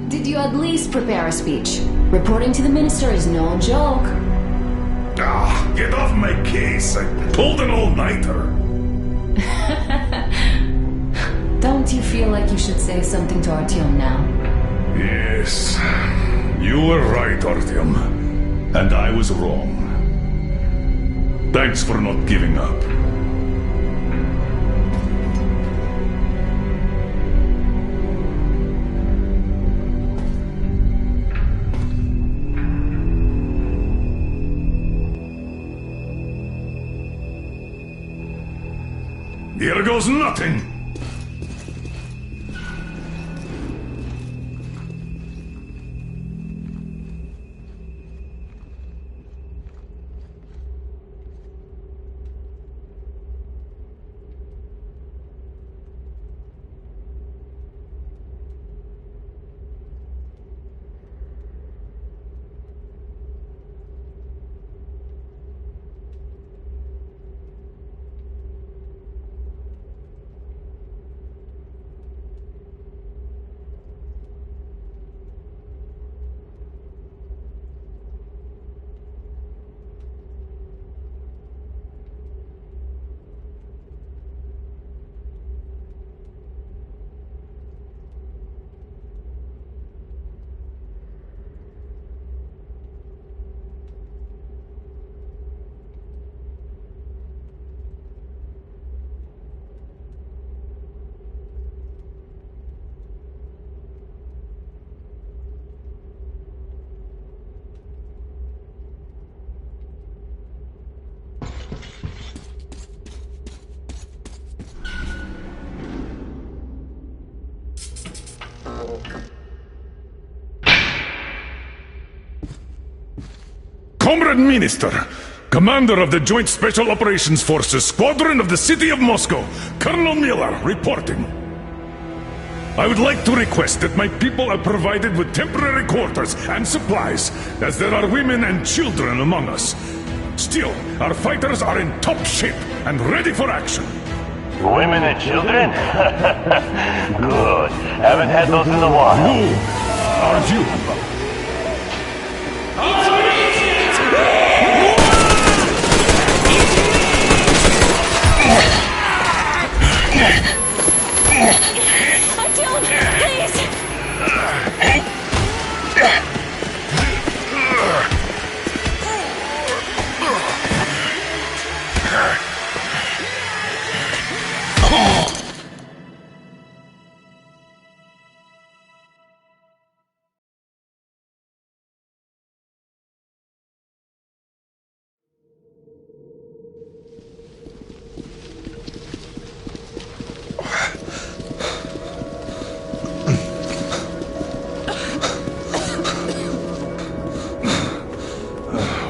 Did you at least prepare a speech? Reporting to the minister is no joke. Ah, get off my case. I pulled an all-nighter. Don't you feel like you should say something to Artyom now? Yes, you were right, Artyom. And I was wrong. Thanks for not giving up. Here goes nothing! Comrade Minister, Commander of the Joint Special Operations Forces, Squadron of the City of Moscow, Colonel Miller, reporting. I would like to request that my people are provided with temporary quarters and supplies, as there are women and children among us. Still, our fighters are in top shape and ready for action. Women and children? Good. Haven't had those in a while. Who are you? Artyom, please!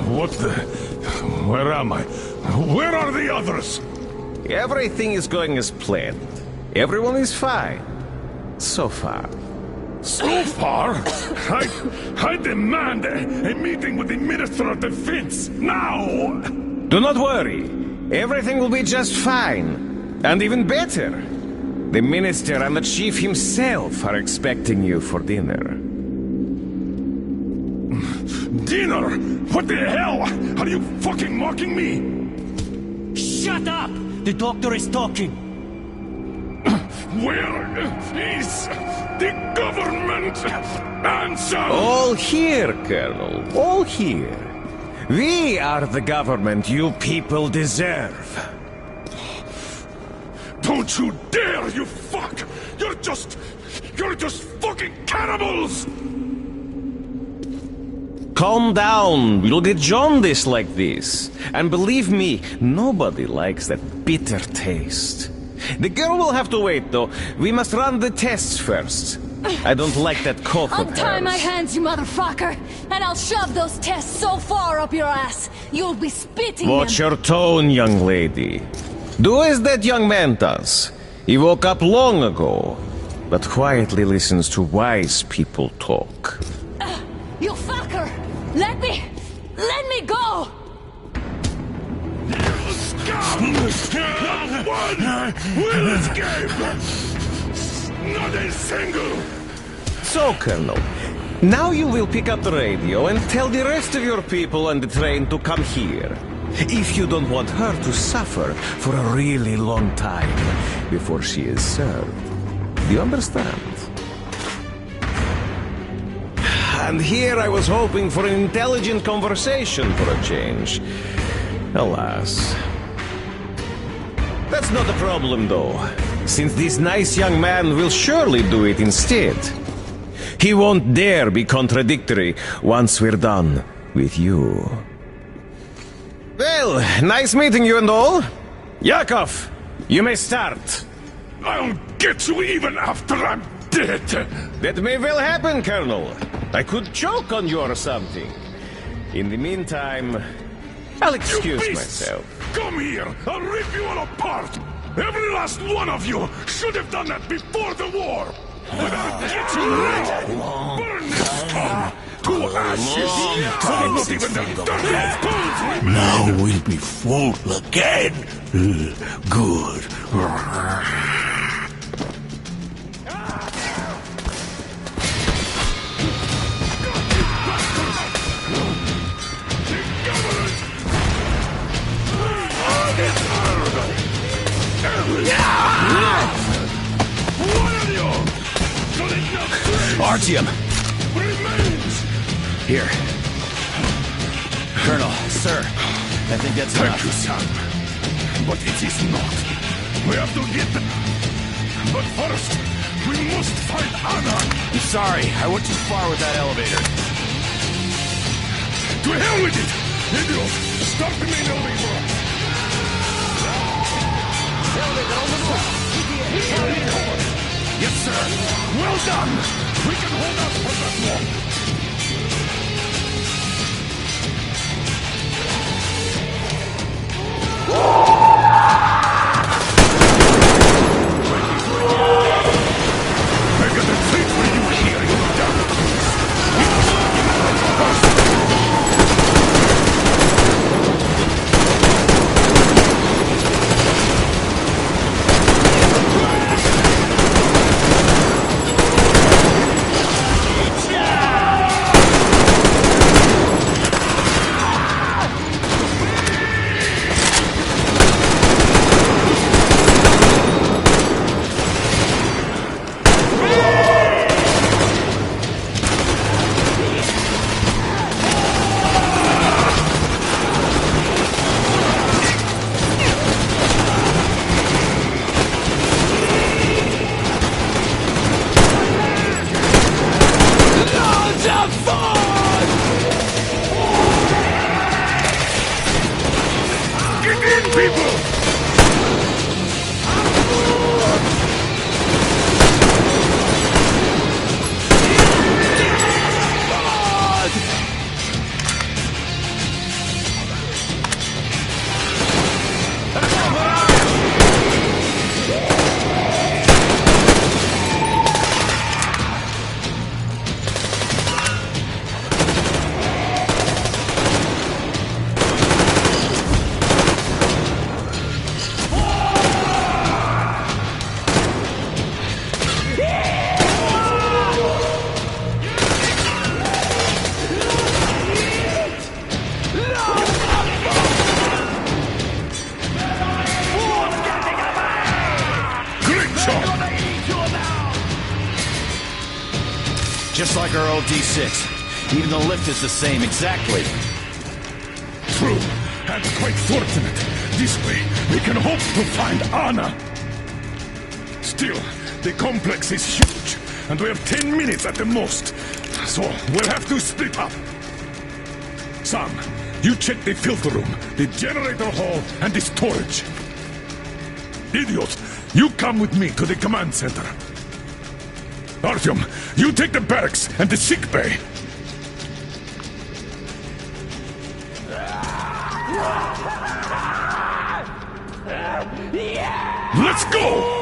What the... Where am I? Where are the others? Everything is going as planned. Everyone is fine. So far. So far? I demand a meeting with the Minister of Defense, now! Do not worry. Everything will be just fine. And even better. The Minister and the Chief himself are expecting you for dinner. Dinner? What the hell? Are you fucking mocking me? Shut up! The doctor is talking. Where is the government answer? All here, Colonel. All here. We are the government you people deserve. Don't you dare, you fuck! You're just fucking cannibals! Calm down. We'll get jaundice like this. And believe me, nobody likes that bitter taste. The girl will have to wait, though. We must run the tests first. I don't like that cough of Untie hers. my hands, you motherfucker! And I'll shove those tests so far up your ass, you'll be spitting Watch them! your tone, young lady. Do as that young man does. He woke up long ago, but quietly listens to wise people talk. You fucker! Let me go! Not one will escape! Not a single! So, Colonel, now you will pick up the radio and tell the rest of your people on the train to come here. If you don't want her to suffer for a really long time before she is served. Do you understand? And here I was hoping for an intelligent conversation for a change. Alas. That's not a problem, though, since this nice young man will surely do it instead. He won't dare be contradictory once we're done with you. Well, nice meeting you and all. Yakov, you may start. I'll get you even after I'm dead. That may well happen, Colonel. I could choke on you or something. In the meantime, I'll excuse myself. Come here! I'll rip you all apart! Every last one of you should have done that before the war! But I'll get you right! Burn this town to ashes! So that not even the dirtiest bones remain! Now we'll be full again. Good. Artyom! Here. Colonel, sir, I think that's enough. Thank you, son. But it is not. We have to get them. But first, we must find Anna. I'm sorry, I went too far with that elevator. To hell with it! Idiot! Start the main elevator up! Yes, sir! Well done! We can hold out for that long! I got a treat for you here, you old D6. Even the lift is the same, exactly. True, and quite fortunate. This way, we can hope to find Anna. Still, the complex is huge, and we have 10 minutes at the most. So, we'll have to split up. Sam, you check the filter room, the generator hall, and the storage. Idiot, you come with me to the command center. Artyom, you take the barracks and the sick bay. Let's go!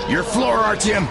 Your floor, Artyom.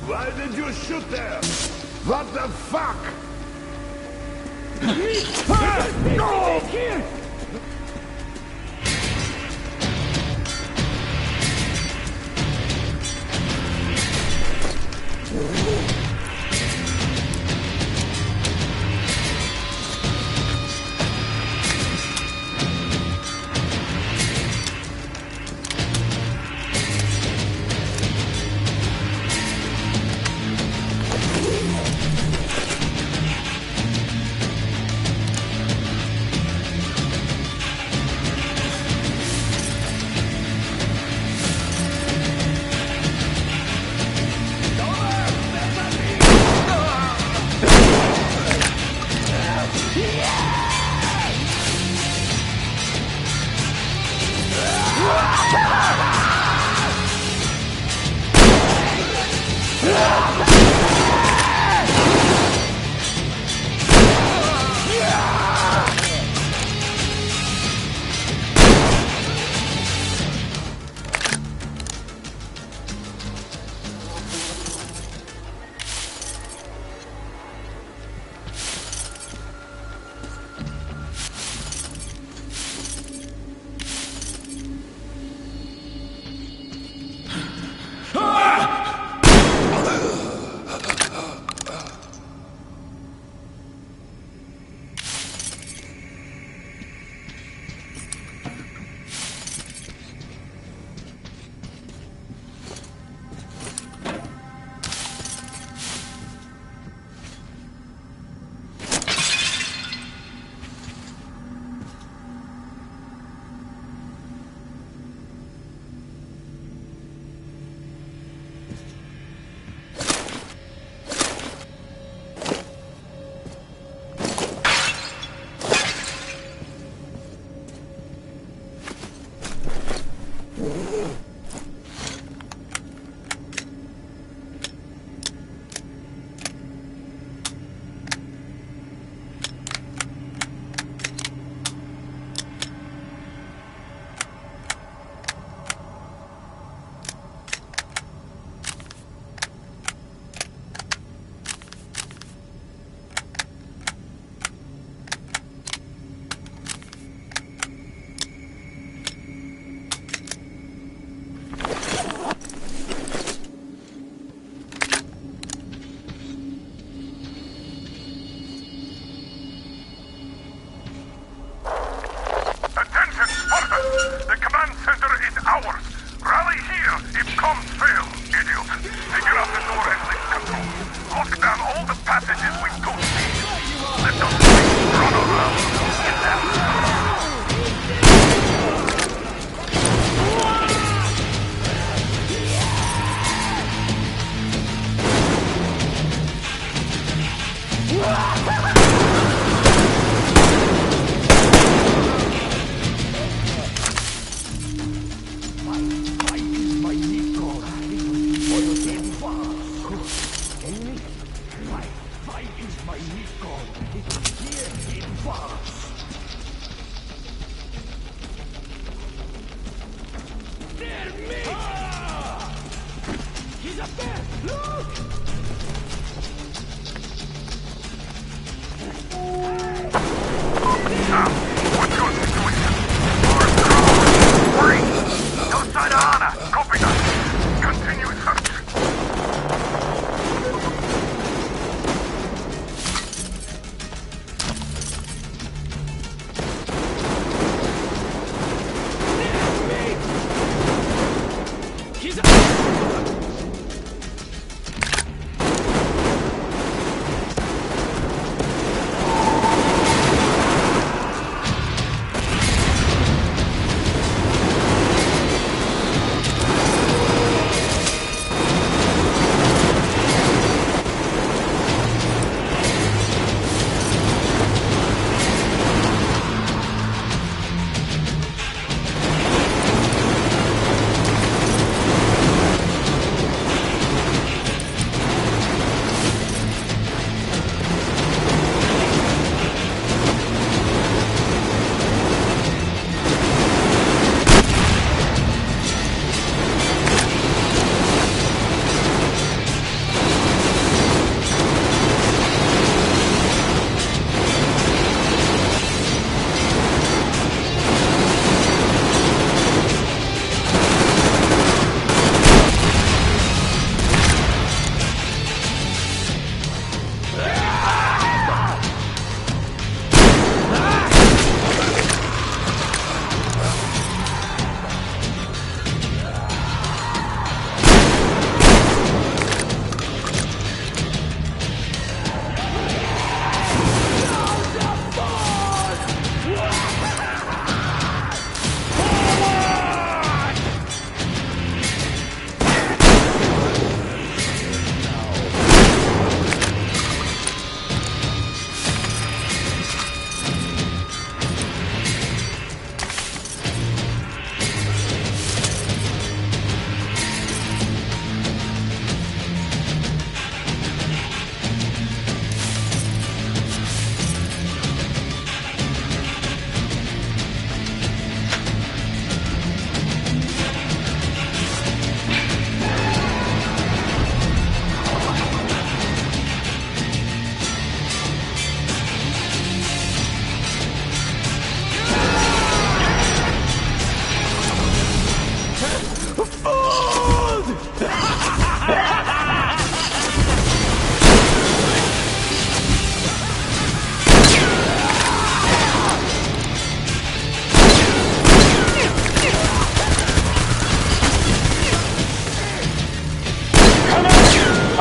Why did you shoot there? What the fuck? No!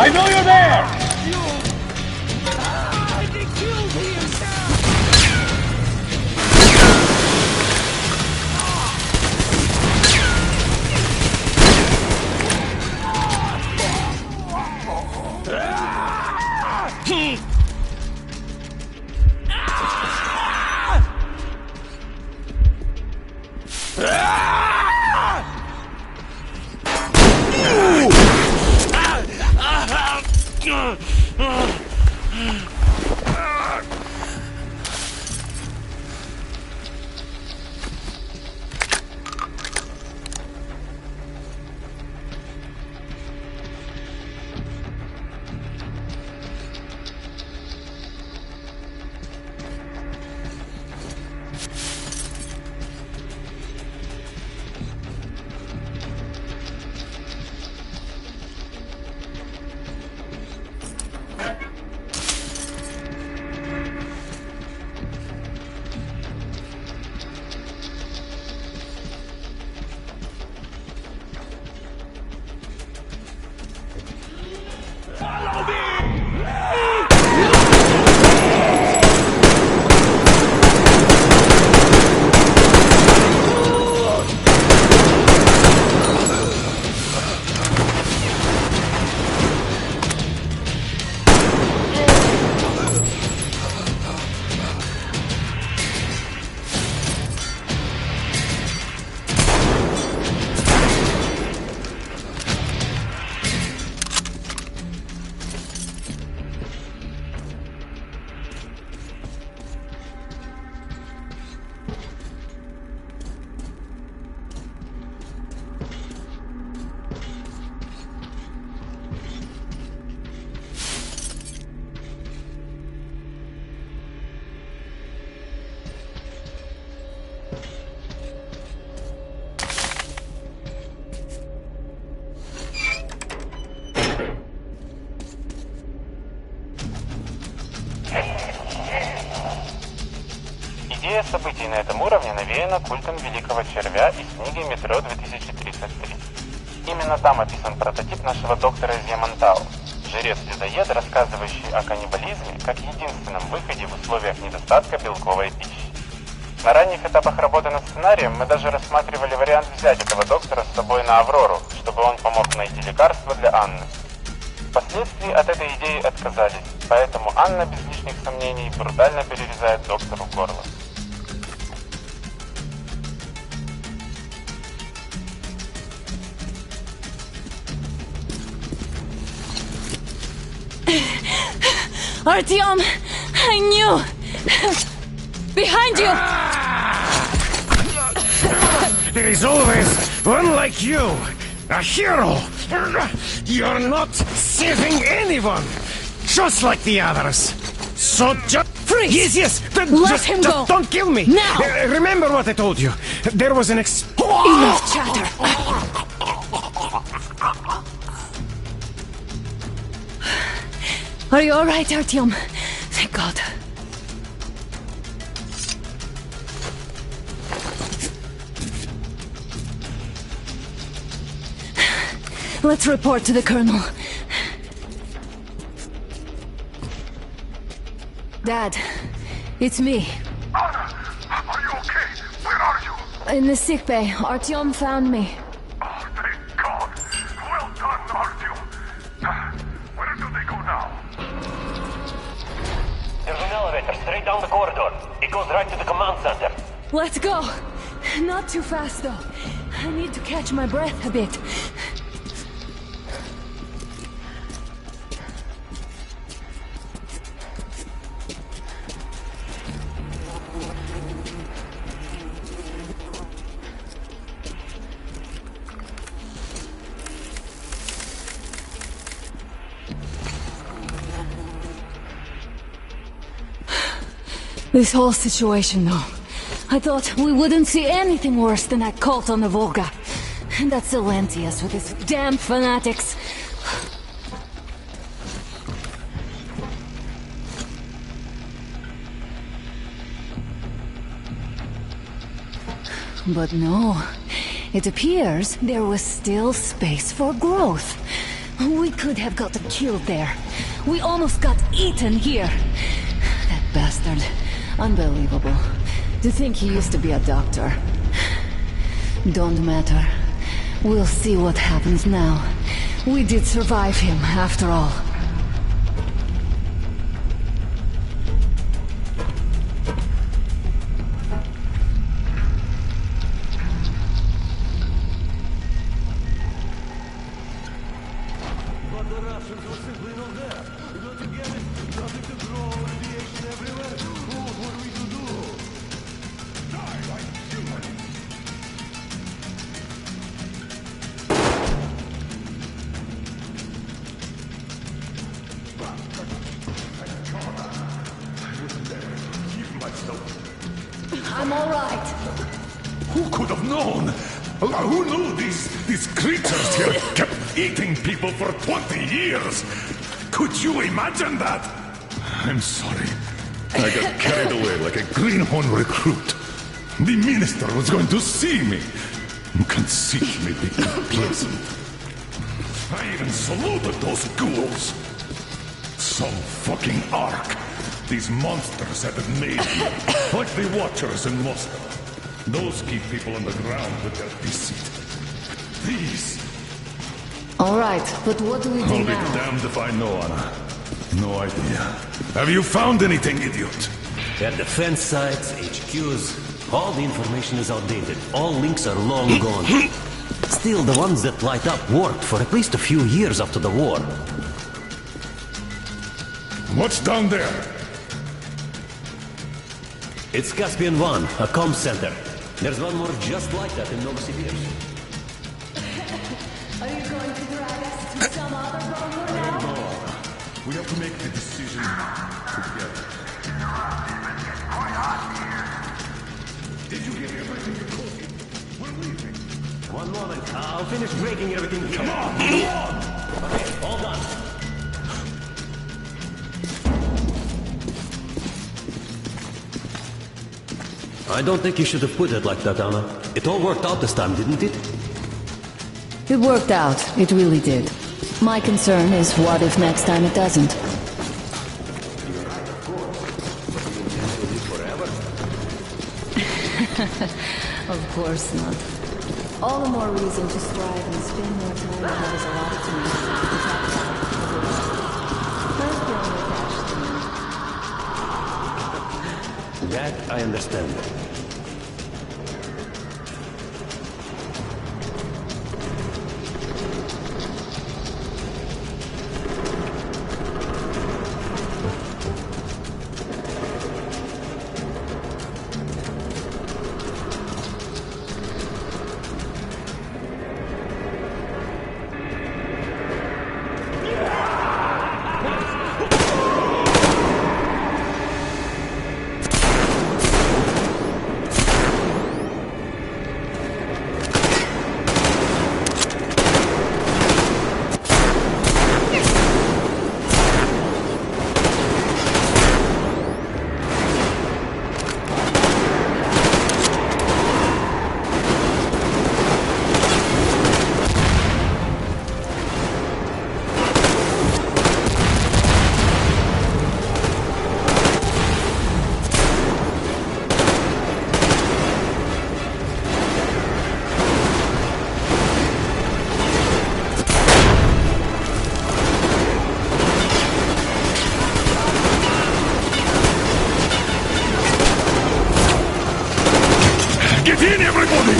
I know you're there! Идея событий на этом уровне навеяна культом Великого Червя из книги «Метро 2033». Именно там описан прототип нашего доктора из Ямантау. Жрец-людоед, рассказывающий о каннибализме как единственном выходе в условиях недостатка белковой пищи. На ранних этапах работы над сценарием мы даже рассматривали вариант взять этого доктора с собой на Аврору, чтобы он помог найти лекарство для Анны. Впоследствии от этой идеи отказались, поэтому Анна без лишних сомнений брутально перерезает доктору горло. Artyom, I knew! Behind you! There is always one like you, a hero! You're not saving anyone, just like the others. So just... Freeze! Yes! Let him go! Don't kill me! Now! Remember what I told you. There was an Enough chatter! Are you alright, Artyom? Thank God. Let's report to the Colonel. Dad, it's me. Anna, are you okay? Where are you? In the sickbay. Artyom found me. Oh, thank God. Well done, Artyom. Where do they go now? There's an elevator straight down the corridor. It goes right to the command center. Let's go. Not too fast, though. I need to catch my breath a bit. This whole situation, though. I thought we wouldn't see anything worse than that cult on the Volga. And that Silentius with his damn fanatics. But no. It appears there was still space for growth. We could have gotten killed there. We almost got eaten here. That bastard. Unbelievable. To think he used to be a doctor. Don't matter. We'll see what happens now. We did survive him, after all. I'm all right. Who could have known? Who knew these creatures here kept eating people for 20 years? Could you imagine that? I'm sorry. I got carried away like a greenhorn recruit. The minister was going to see me. Conceit may be unpleasant. I even saluted those ghouls. Some fucking ark. These monsters have been made here, like the Watchers in Moscow. Those keep people on the ground with their deceit. These... All right, but what do we do I'll now? be damned if I know, Anna. No idea. Have you found anything, idiot? At defense sites, HQs, all the information is outdated. All links are long gone. Still, the ones that light up worked for at least a few years after the war. What's down there? It's Caspian 1, a comm center. There's one more just like that in Novosibirsk. Are you going to drag us to some other bunker now? No. We have to make the decision together. Did you get everything you could? We're leaving. One moment. I'll finish breaking everything here. Come on, come on! Okay, all done. I don't think you should have put it like that, Anna. It all worked out this time, didn't it? It worked out. It really did. My concern is what if next time it doesn't? Of course not. All the more reason to strive and spend more time than what is allotted to me to talk about first dealing with Ashley. That I understand. Get in, everybody!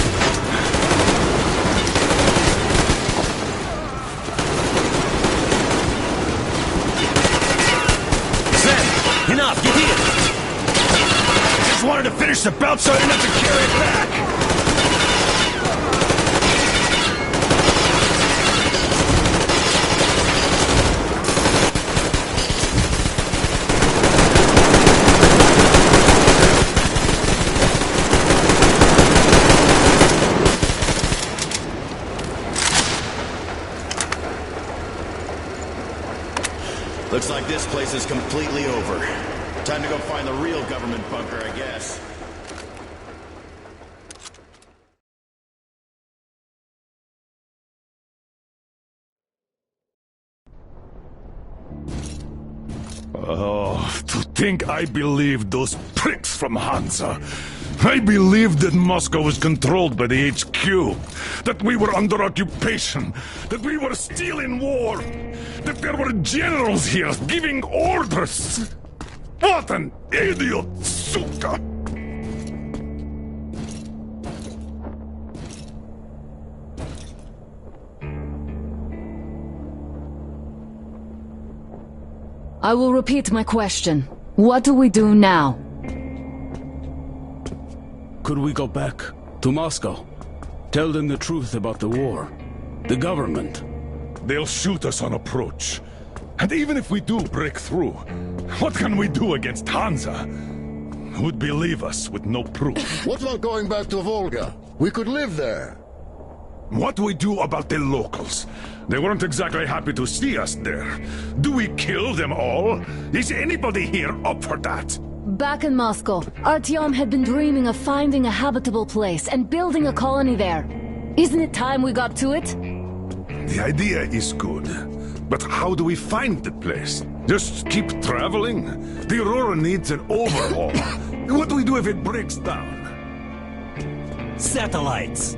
Sam, enough, get in! I just wanted to finish the belt so I didn't have to carry it back! Looks like this place is completely over. Time to go find the real government bunker, I guess. Oh, to think I believed those pricks from Hansa. I believed that Moscow was controlled by the HQ, that we were under occupation, that we were still in war, that there were generals here giving orders. What an idiot, suka! I will repeat my question. What do we do now? Could we go back to Moscow? Tell them the truth about the war. The government. They'll shoot us on approach. And even if we do break through, what can we do against Hansa? Who'd believe us with no proof? What about going back to Volga? We could live there. What do we do about the locals? They weren't exactly happy to see us there. Do we kill them all? Is anybody here up for that? Back in Moscow, Artyom had been dreaming of finding a habitable place and building a colony there. Isn't it time we got to it? The idea is good. But how do we find the place? Just keep traveling? The Aurora needs an overhaul. What do we do if it breaks down? Satellites!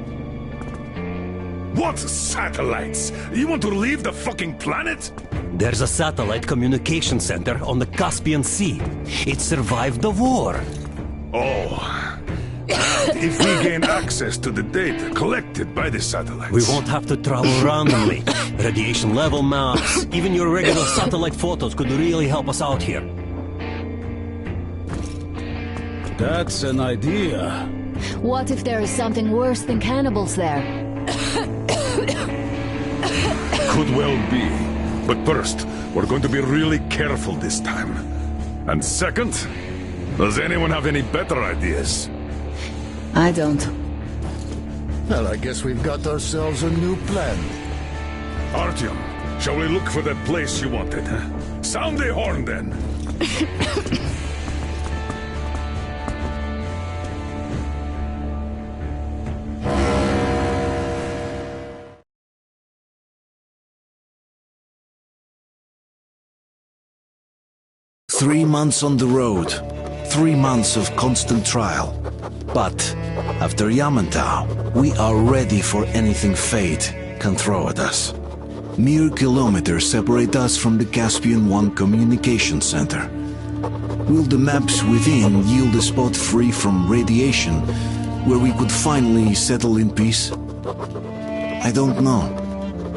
What satellites? You want to leave the fucking planet? There's a satellite communication center on the Caspian Sea. It survived the war. Oh. If we gain access to the data collected by the satellites... We won't have to travel randomly. Radiation level maps, even your regular satellite photos could really help us out here. That's an idea. What if there is something worse than cannibals there? Could well be. But first, we're going to be really careful this time. And second, does anyone have any better ideas? I don't. Well, I guess we've got ourselves a new plan. Artyom, shall we look for that place you wanted? Sound the horn, then. 3 months on the road, 3 months of constant trial. But after Yamantau, we are ready for anything fate can throw at us. Mere kilometers separate us from the Caspian One communication center. Will the maps within yield a spot free from radiation, where we could finally settle in peace? I don't know,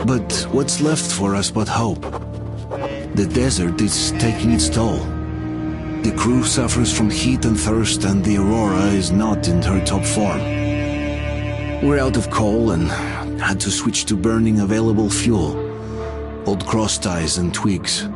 but what's left for us but hope? The desert is taking its toll. The crew suffers from heat and thirst, and the Aurora is not in her top form. We're out of coal and had to switch to burning available fuel. Old cross ties and twigs.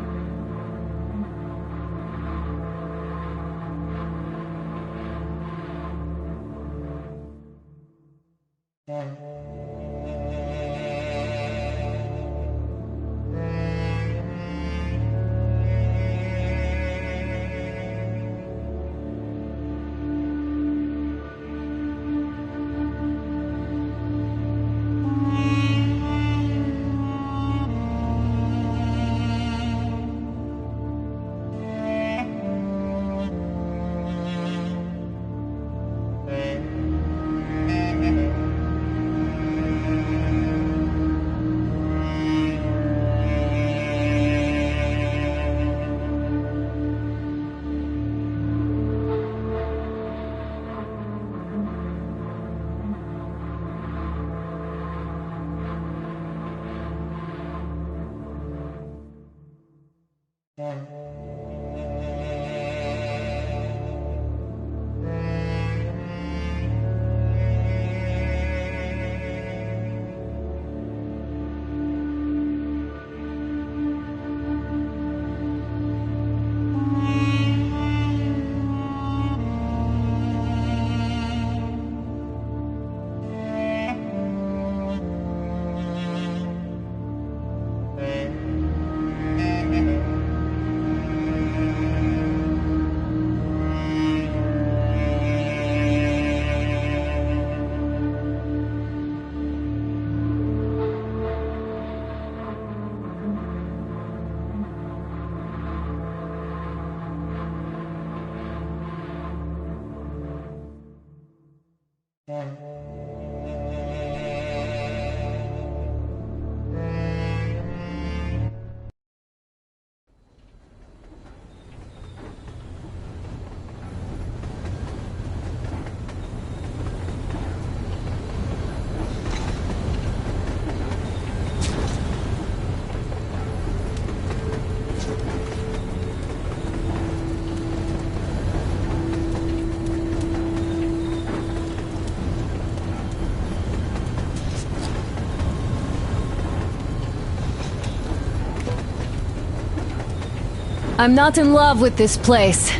I'm not in love with this place.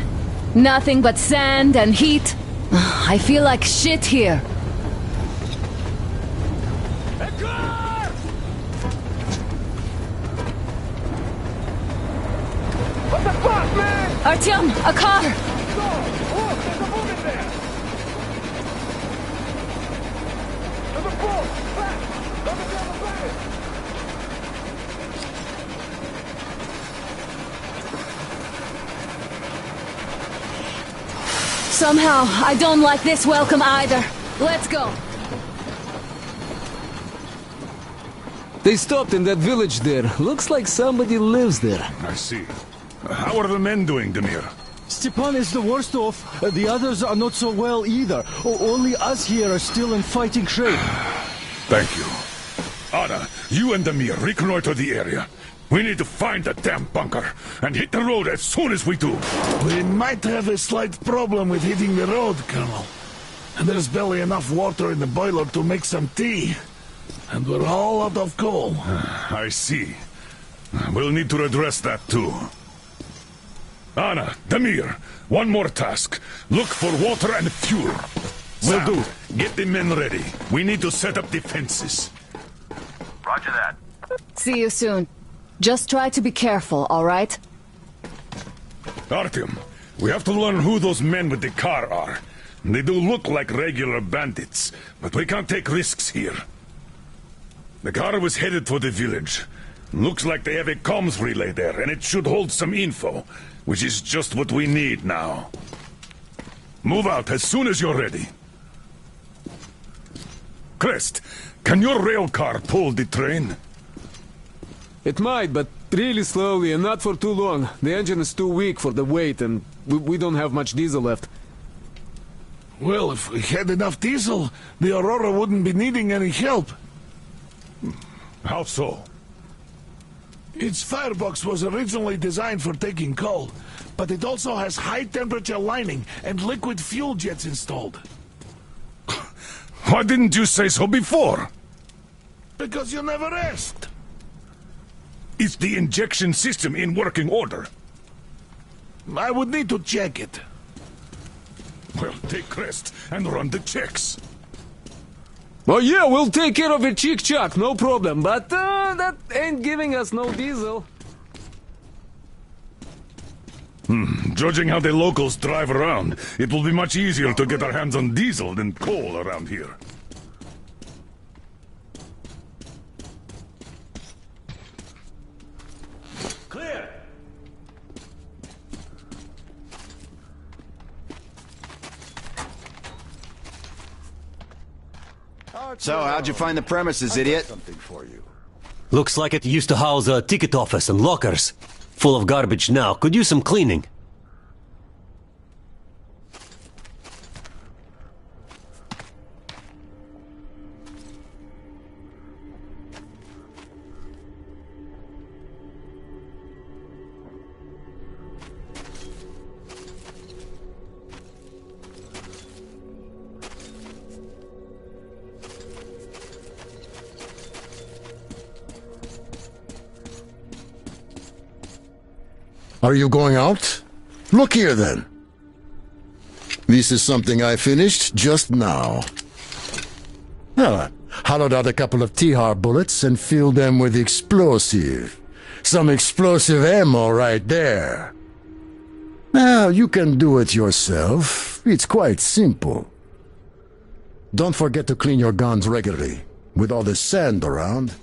Nothing but sand and heat. I feel like shit here. What the fuck, man? Artyom, a car! Look, there's a woman there! There's a bull! Back! Coming down the planet! Somehow, I don't like this welcome either. Let's go. They stopped in that village there. Looks like somebody lives there. I see. How are the men doing, Demir? Stepan is the worst off. The others are not so well either. Only us here are still in fighting shape. Thank you. Anna, you and Demir reconnoiter the area. We need to find the damn bunker and hit the road as soon as we do. We might have a slight problem with hitting the road, Colonel. And there's barely enough water in the boiler to make some tea. And we're all out of coal. I see. We'll need to address that too. Anna, Demir, one more task. Look for water and fuel. Will do. Get the men ready. We need to set up defenses. Roger that. See you soon. Just try to be careful, all right? Artyom, we have to learn who those men with the car are. They do look like regular bandits, but we can't take risks here. The car was headed for the village. Looks like they have a comms relay there, and it should hold some info, which is just what we need now. Move out as soon as you're ready. Crest, can your rail car pull the train? It might, but really slowly and not for too long. The engine is too weak for the weight, and we don't have much diesel left. Well, if we had enough diesel, the Aurora wouldn't be needing any help. How so? Its firebox was originally designed for taking coal, but it also has high-temperature lining and liquid fuel jets installed. Why didn't you say so before? Because you never asked. Is the injection system in working order? I would need to check it. Well, take Crest and run the checks. Oh yeah, we'll take care of it, chick-chock, no problem. But that ain't giving us no diesel. Judging how the locals drive around, it will be much easier to get our hands on diesel than coal around here. Clear! So, how'd you find the premises, idiot? Looks like it used to house a ticket office and lockers. Full of garbage now. Could use some cleaning. Are you going out? Look here, then. This is something I finished just now. Well, hollowed out a couple of T-Har bullets and filled them with explosive. Some explosive ammo right there. Now, you can do it yourself. It's quite simple. Don't forget to clean your guns regularly. With all this sand around.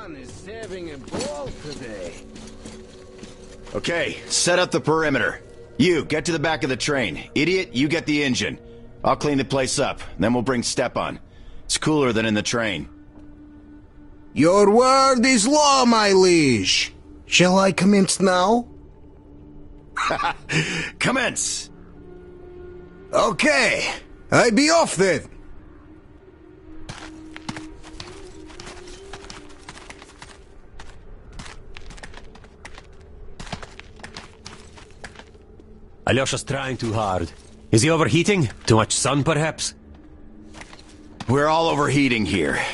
Everyone is having a ball today. Okay, set up the perimeter. You, get to the back of the train. Idiot, you get the engine. I'll clean the place up, then we'll bring Stepan. It's cooler than in the train. Your word is law, my liege. Shall I commence now? Commence! Okay, I be off then. Alyosha's trying too hard. Is he overheating? Too much sun, perhaps? We're all overheating here.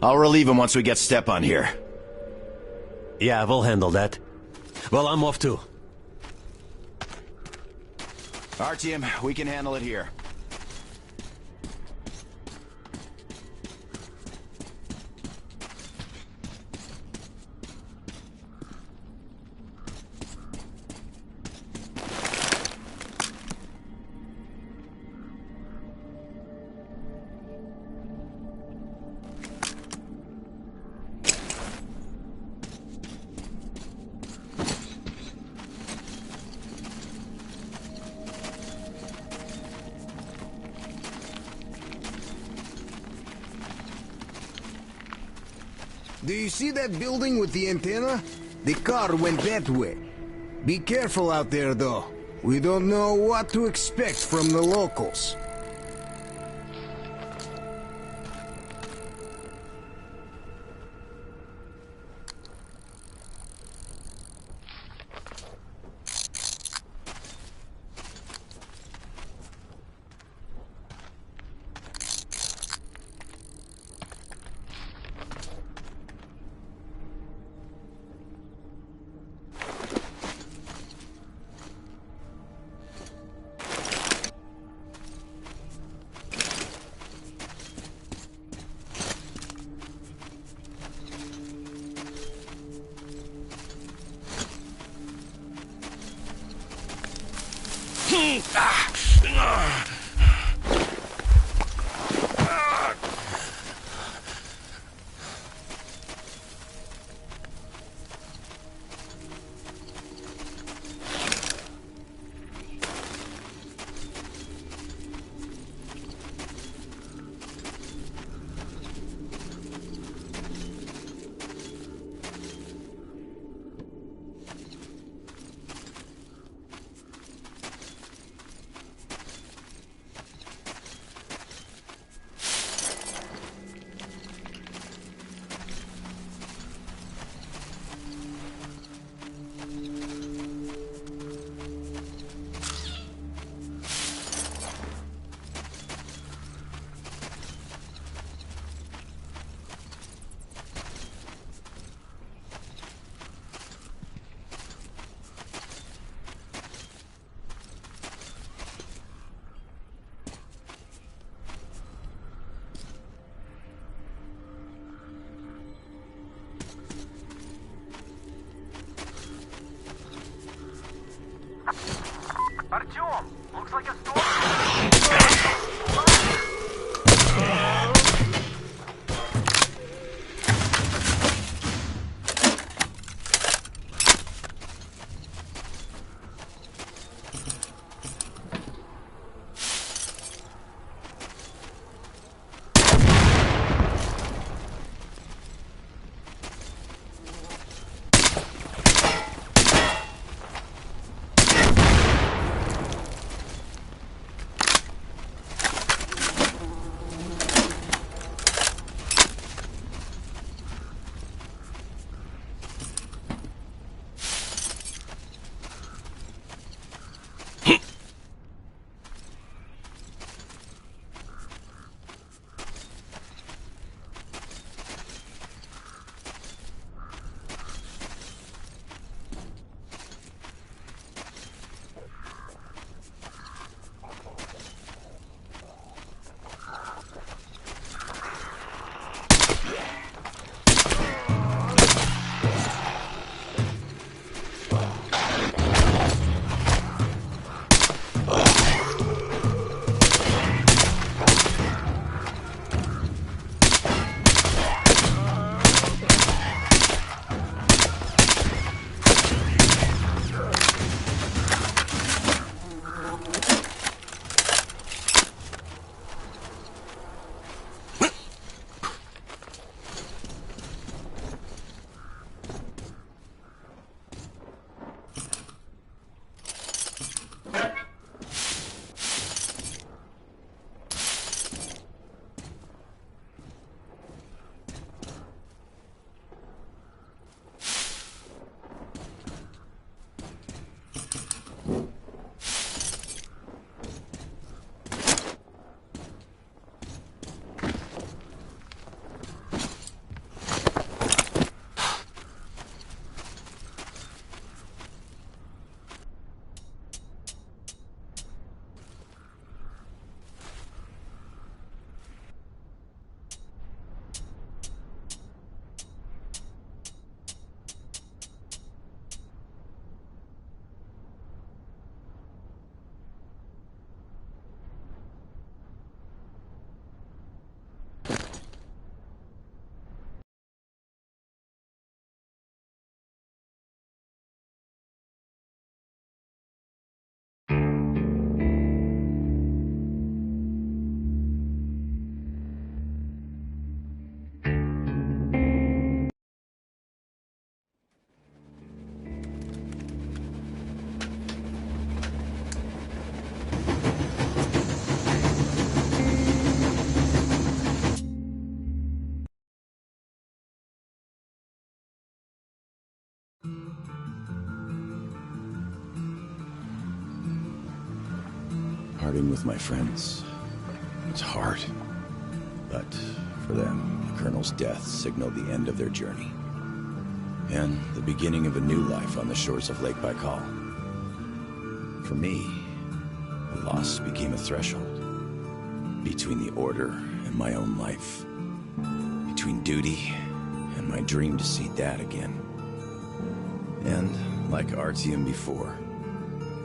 I'll relieve him once we get Stepan here. Yeah, we'll handle that. Well, I'm off too. Artyom, we can handle it here. Do you see that building with the antenna? The car went that way. Be careful out there, though. We don't know what to expect from the locals. Parting with my friends was hard, but for them, the Colonel's death signaled the end of their journey, and the beginning of a new life on the shores of Lake Baikal. For me, the loss became a threshold between the Order and my own life, between duty and my dream to see Dad again. And, like Artyom before,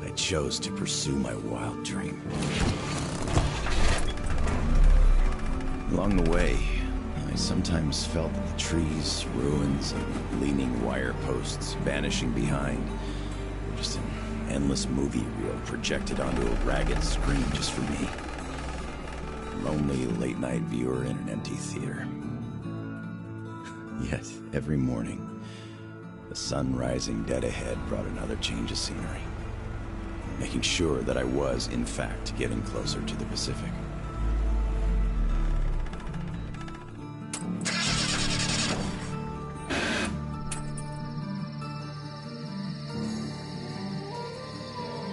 I chose to pursue my wild dream. Along the way, I sometimes felt that the trees, ruins, and leaning wire posts vanishing behind were just an endless movie reel projected onto a ragged screen just for me. A lonely late-night viewer in an empty theater. Yet, every morning, the sun rising dead ahead brought another change of scenery, making sure that I was, in fact, getting closer to the Pacific.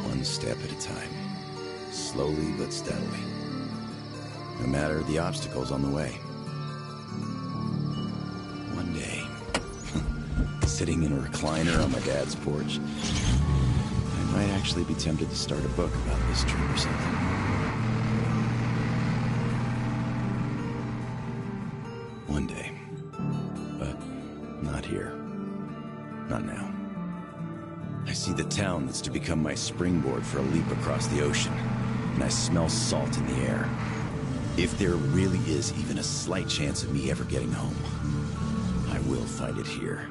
One step at a time, slowly but steadily, no matter the obstacles on the way. One day, sitting in a recliner on my dad's porch, I might actually be tempted to start a book about this trip or something. One day. But not here. Not now. I see the town that's to become my springboard for a leap across the ocean, and I smell salt in the air. If there really is even a slight chance of me ever getting home, I will find it here.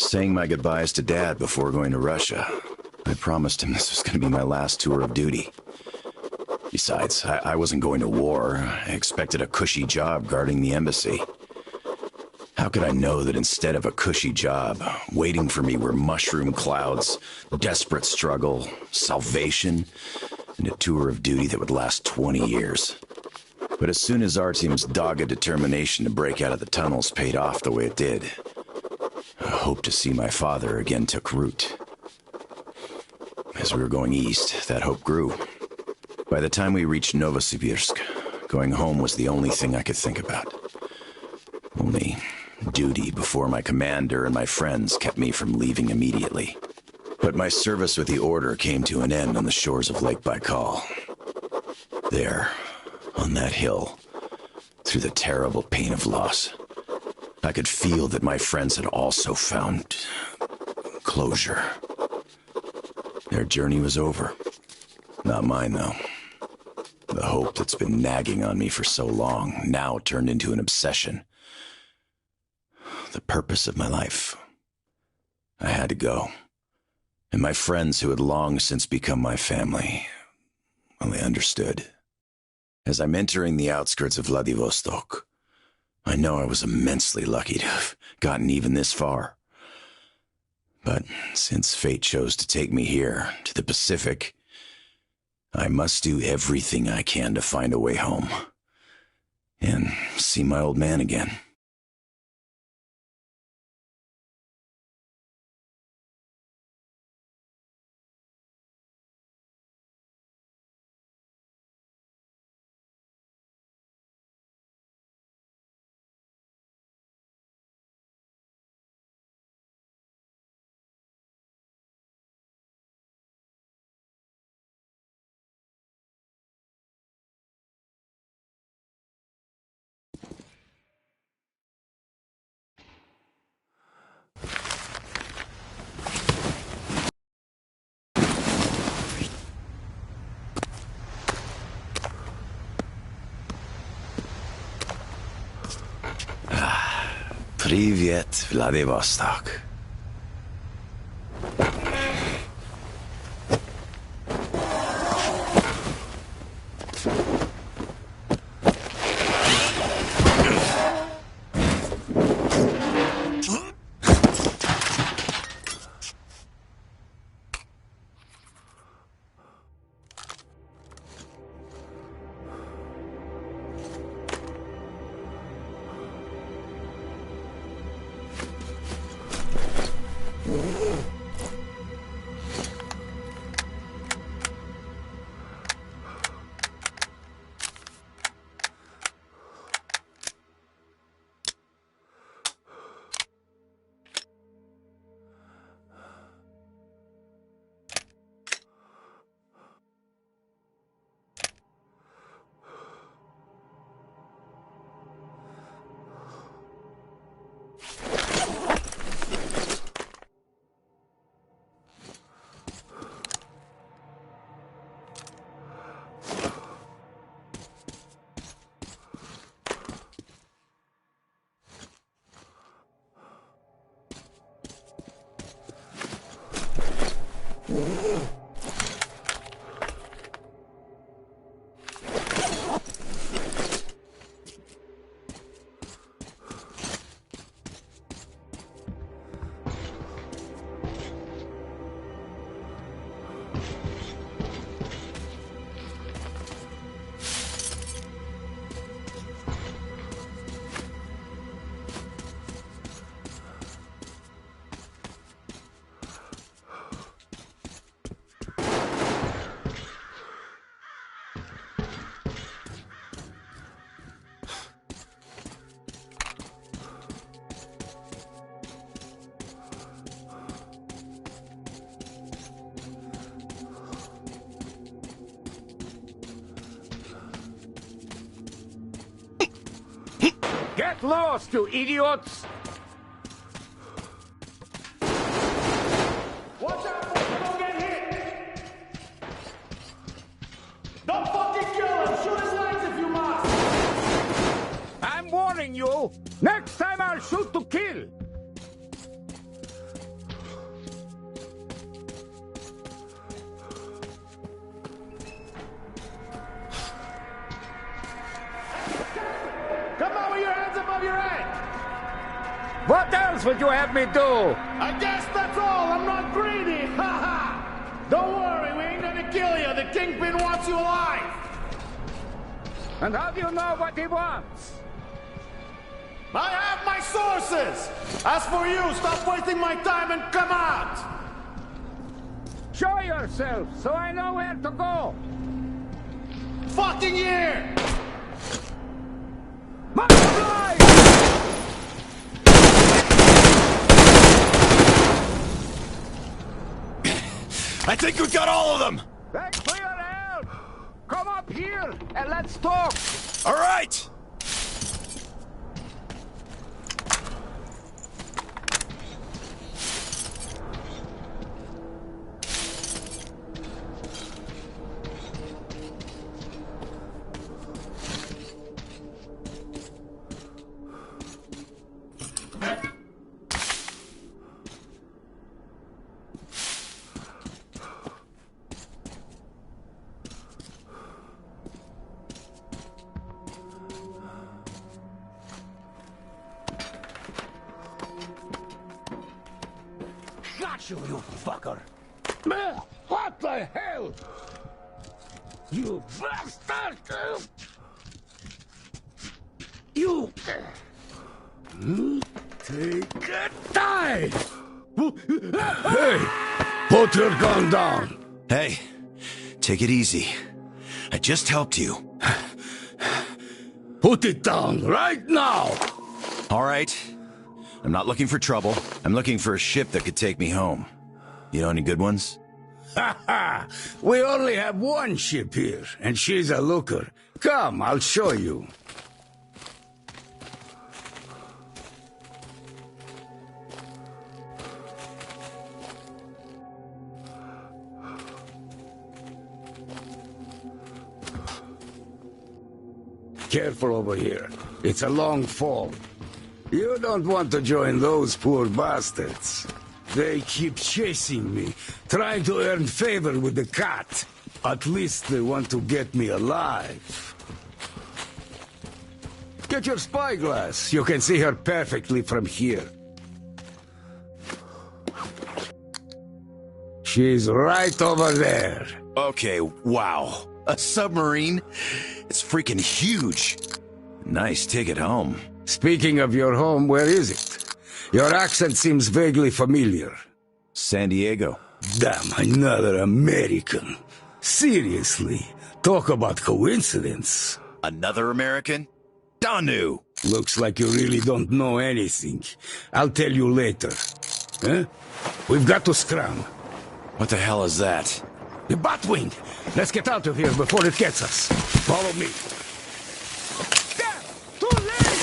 Saying my goodbyes to Dad before going to Russia, I promised him this was going to be my last tour of duty. Besides, I wasn't going to war. I expected a cushy job guarding the embassy. How could I know that instead of a cushy job, waiting for me were mushroom clouds, desperate struggle, salvation, and a tour of duty that would last 20 years? But as soon as Artyom's dogged determination to break out of the tunnels paid off the way it did, a hope to see my father again took root. As we were going east, that hope grew. By the time we reached Novosibirsk, going home was the only thing I could think about. Only duty before my commander and my friends kept me from leaving immediately. But my service with the Order came to an end on the shores of Lake Baikal. There, on that hill, through the terrible pain of loss, I could feel that my friends had also found closure. Their journey was over. Not mine, though. The hope that's been nagging on me for so long now turned into an obsession. The purpose of my life. I had to go. And my friends who had long since become my family, well, they understood. As I'm entering the outskirts of Vladivostok, I know I was immensely lucky to have gotten even this far. But since fate chose to take me here, to the Pacific, I must do everything I can to find a way home and see my old man again. Привет, Vladivostok. Get lost, you idiots! Watch out, folks, don't get hit! Don't fucking kill him! Shoot his legs if you must! I'm warning you! Next time I'll shoot to kill! Come on with your hands above your head! What else would you have me do? I guess that's all! I'm not greedy! Ha ha! Don't worry, we ain't gonna kill you! The Kingpin wants you alive! And how do you know what he wants? I have my sources! As for you, stop wasting my time and come out! Show yourself, so I know where to go! Fucking here! I think we got all of them! Thanks for your help! Come up here and let's talk! All right! Got you, you fucker! What the hell? You bastard! You... Take a dive! Hey! Put your gun down! Hey, take it easy. I just helped you. Put it down right now! All right. I'm not looking for trouble. I'm looking for a ship that could take me home. You know any good ones? Ha ha! We only have one ship here, and she's a looker. Come, I'll show you. Careful over here. It's a long fall. You don't want to join those poor bastards. They keep chasing me, trying to earn favor with the cat. At least they want to get me alive. Get your spyglass. You can see her perfectly from here. She's right over there. Okay, wow. A submarine? It's freaking huge. Nice ticket home. Speaking of your home, where is it? Your accent seems vaguely familiar. San Diego. Damn, another American. Seriously, talk about coincidence. Another American? Danu! Looks like you really don't know anything. I'll tell you later. Huh? We've got to scram. What the hell is that? The Batwing! Let's get out of here before it gets us. Follow me. Damn! Too late!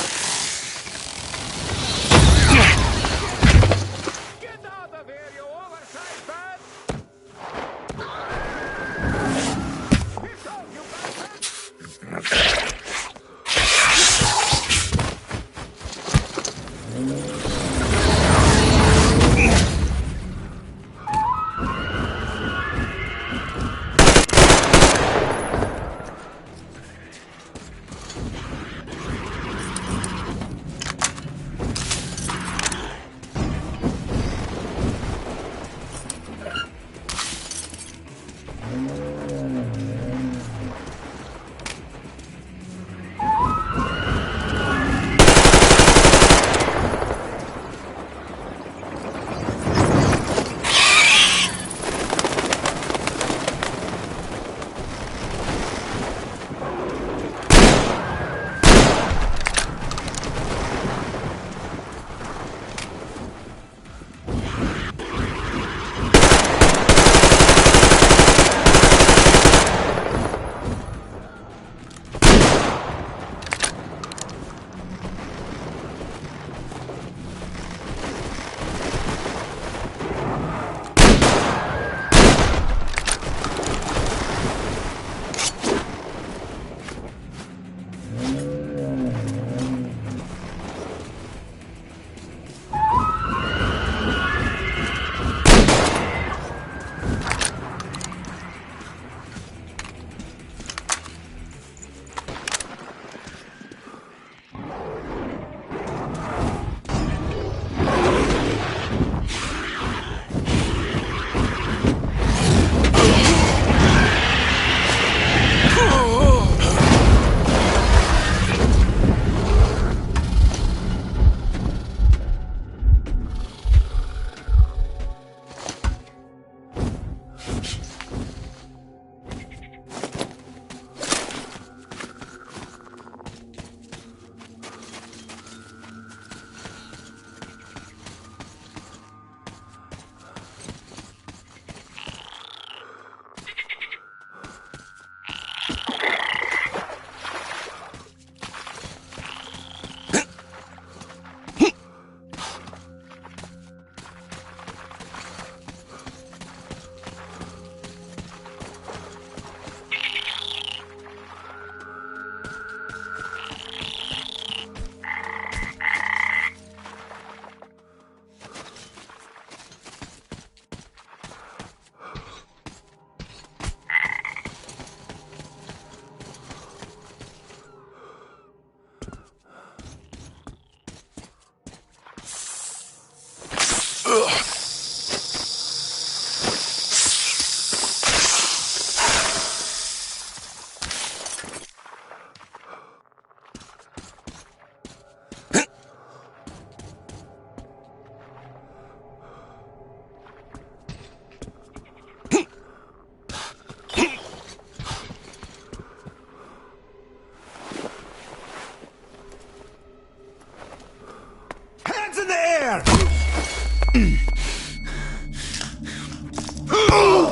Get out of here, you oversized man! Piss off, you bastard!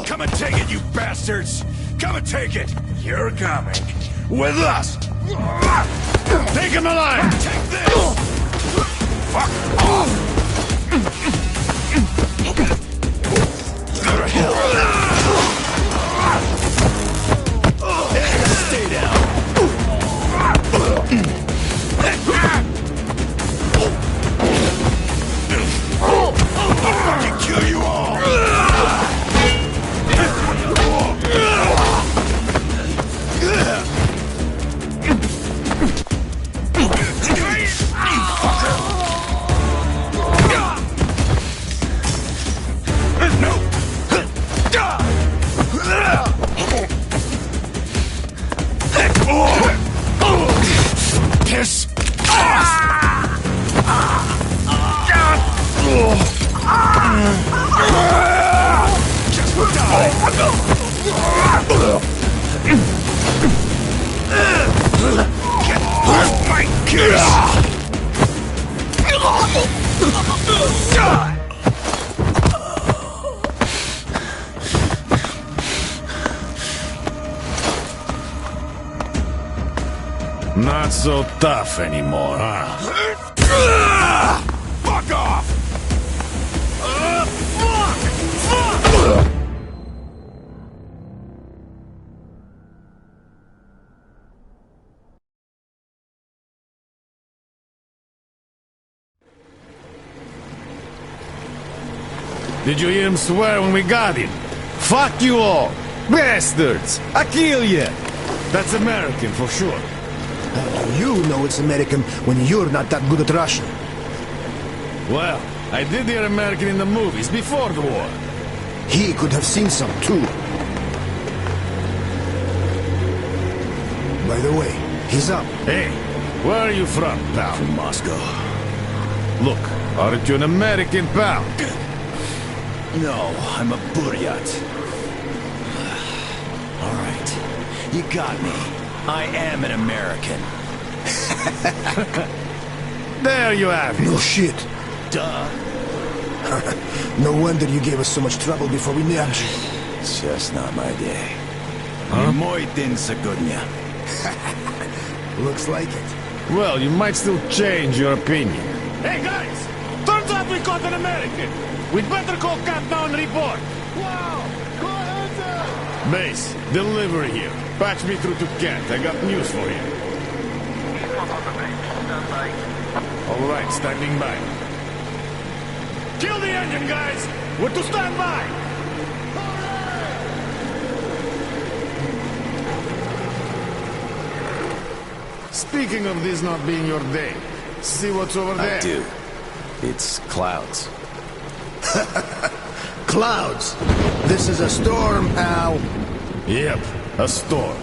Come and take it, you bastards! Come and take it! You're coming. With us! Take him alive! Take this! Fuck off! Go to hell! Stay down! I'll fucking kill you all! Piss off! Just die! Get off my kiss! Not so tough anymore, huh? Fuck off! Fuck! Did you hear him swear when we got him? Fuck you all! Bastards! I kill you! That's American for sure. You know it's American when you're not that good at Russian. Well, I did hear American in the movies before the war. He could have seen some too. By the way, he's up. Hey, where are you from, pal? From Moscow. Look, aren't you an American, pal? No, I'm a Buryat. All right, you got me. I am an American. There you have it. No shit. Duh. No wonder you gave us so much trouble before we nabbed you. It's just not my day. Huh? Мой день сегодня. Looks like it. Well, you might still change your opinion. Hey, guys! Turns out we caught an American! We'd better call Cap now and report. Wow! Go ahead, sir! Base, delivery here. Patch me through to Kent. I got news for you. All right, standing by. Kill the engine, guys! We're to stand by! Speaking of this not being your day, see what's over there? I do. It's clouds. Clouds! This is a storm, pal. Yep, a storm.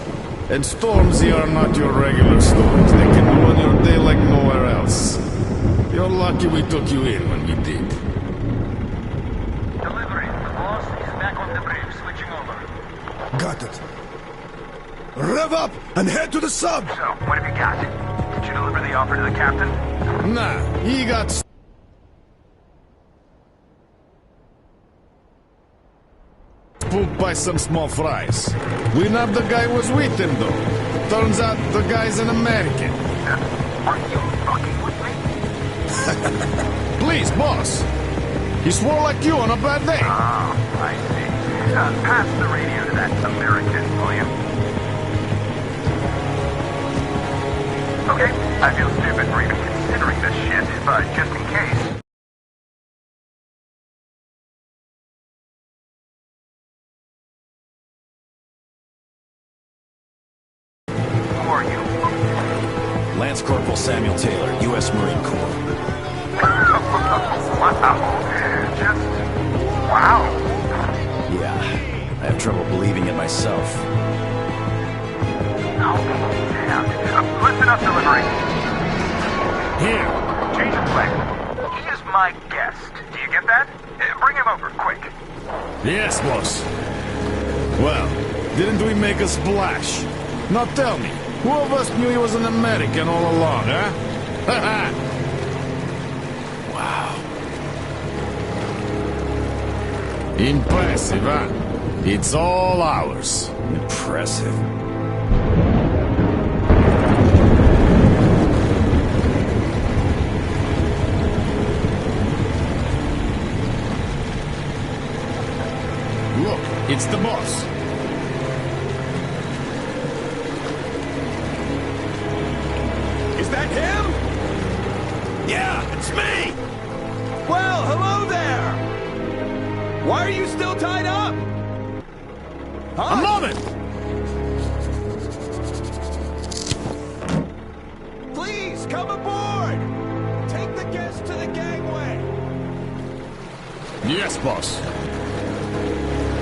And storms here are not your regular storms. They can ruin your day like nowhere else. You're lucky we took you in when we did. Delivery. The boss is back on the bridge, switching over. Got it. Rev up and head to the sub! So, what have you got? Did you deliver the offer to the captain? Nah, he got spooked by some small fries. We nabbed the guy who was with him, though. Turns out the guy's an American. Are you fucking with me? Please, boss. He swore like you on a bad day. Oh, I see. Pass the radio to that American, will you? Okay, I feel stupid for even considering this shit, but just in case... Who are you? Lance Corporal Samuel Taylor, U.S. Marine Corps. Wow. Just... wow. Yeah, I have trouble believing it myself. Oh, damn. Listen up, delivery. Here. Change of plan. He is my guest. Do you get that? Bring him over, quick. Yes, boss. Well, didn't we make a splash? Now tell me, who of us knew he was an American all along, huh? Ha Wow. Impressive, huh? It's all ours. Impressive. Look, it's the boss. Is that him? Yeah, it's me! Well, hello there! Why are you still tied up? Huh? A moment! Please, come aboard! Take the guests to the gangway! Yes, boss.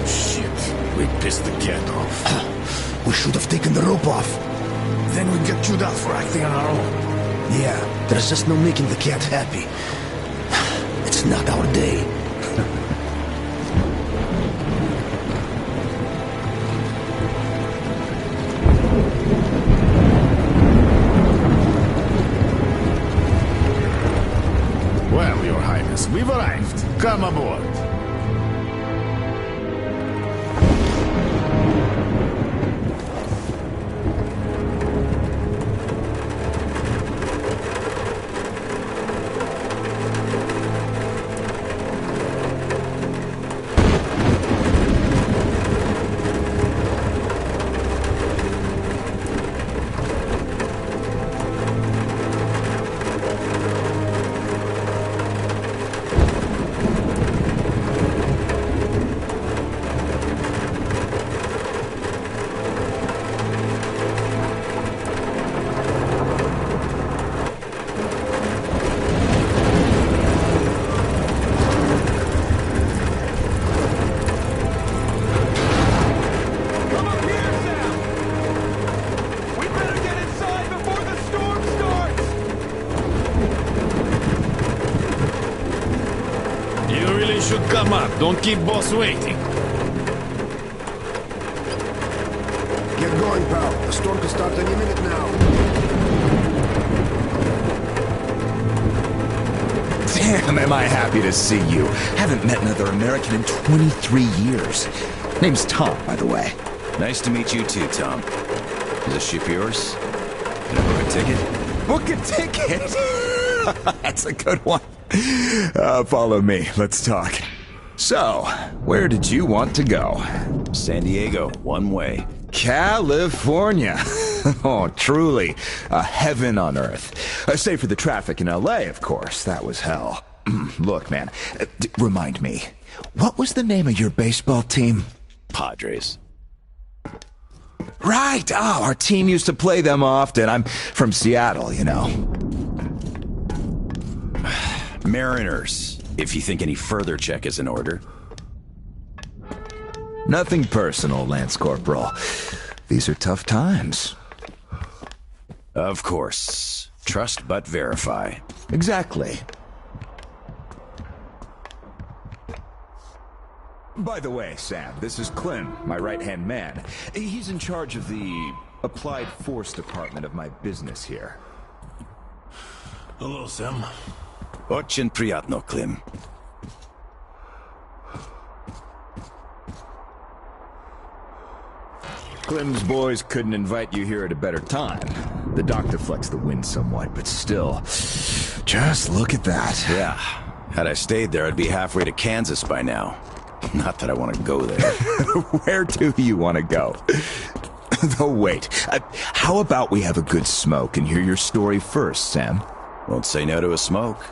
Shit, we pissed the cat off. We should have taken the rope off. Then we'd get chewed out for acting on our own. Yeah, there's just no making the cat happy. It's not our day. Well, Your Highness, we've arrived. Come aboard. Come up, don't keep boss waiting. Get going, pal. The storm could start any minute now. Damn, am I happy to see you. Haven't met another American in 23 years. Name's Tom, by the way. Nice to meet you too, Tom. Is this ship yours? Can I book a ticket? Book a ticket? That's a good one. Follow me. Let's talk. So, where did you want to go? San Diego, one way. California. Oh, truly a heaven on earth. Save for the traffic in LA, of course. That was hell. Look, man, remind me, what was the name of your baseball team? Padres. Right. Oh, our team used to play them often. I'm from Seattle, you know. Mariners. If you think any further check is in order. Nothing personal, Lance Corporal. These are tough times. Of course. Trust but verify. Exactly. By the way, Sam, this is Clem, my right-hand man. He's in charge of the Applied Force department of my business here. Hello, Sam. Очень приятно, Clem. Clem's boys couldn't invite you here at a better time. The dock deflects the wind somewhat, but still, just look at that. Yeah. Had I stayed there, I'd be halfway to Kansas by now. Not that I want to go there. Where do you want to go? Though wait, how about we have a good smoke and hear your story first, Sam? Won't say no to a smoke.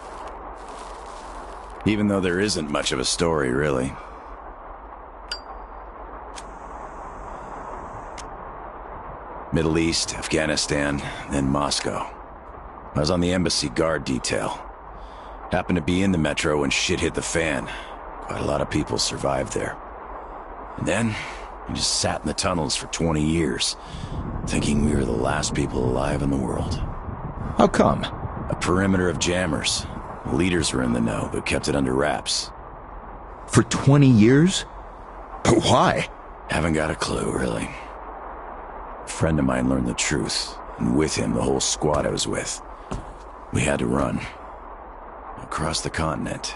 Even though there isn't much of a story, really. Middle East, Afghanistan, then Moscow. I was on the embassy guard detail. Happened to be in the metro when shit hit the fan. Quite a lot of people survived there. And then, we just sat in the tunnels for 20 years, thinking we were the last people alive in the world. How come? A perimeter of jammers. The leaders were in the know, but kept it under wraps. For 20 years? Why? Haven't got a clue, really. A friend of mine learned the truth, and with him, the whole squad I was with. We had to run. Across the continent.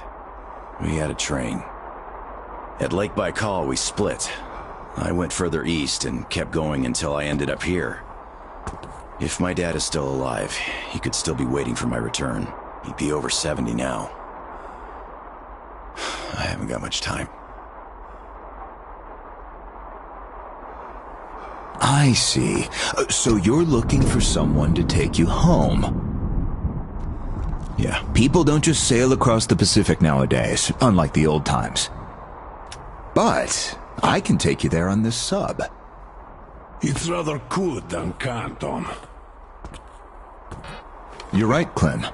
We had a train. At Lake Baikal, we split. I went further east and kept going until I ended up here. If my dad is still alive, he could still be waiting for my return. He'd be over 70 now. I haven't got much time. I see. So you're looking for someone to take you home. Yeah. People don't just sail across the Pacific nowadays, unlike the old times. But I can take you there on this sub. It's rather could than can't, Tom. You're right, Clem.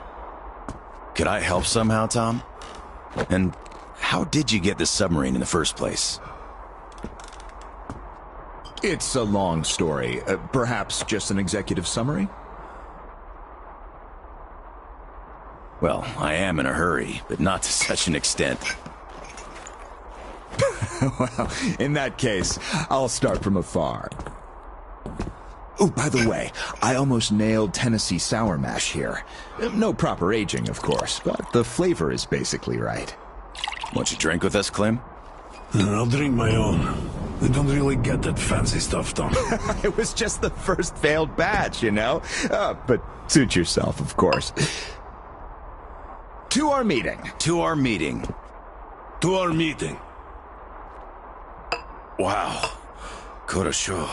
Could I help somehow, Tom? And how did you get this submarine in the first place? It's a long story. Perhaps just an executive summary? Well, I am in a hurry, but not to such an extent. Well, in that case, I'll start from afar. Oh, by the way, I almost nailed Tennessee sour mash here. No proper aging, of course, but the flavor is basically right. Want you drink with us, Clem? I'll drink my own. I don't really get that fancy stuff, Tom. It was just the first failed batch, you know? But suit yourself, of course. To our meeting. To our meeting. To our meeting. Wow. Korosho.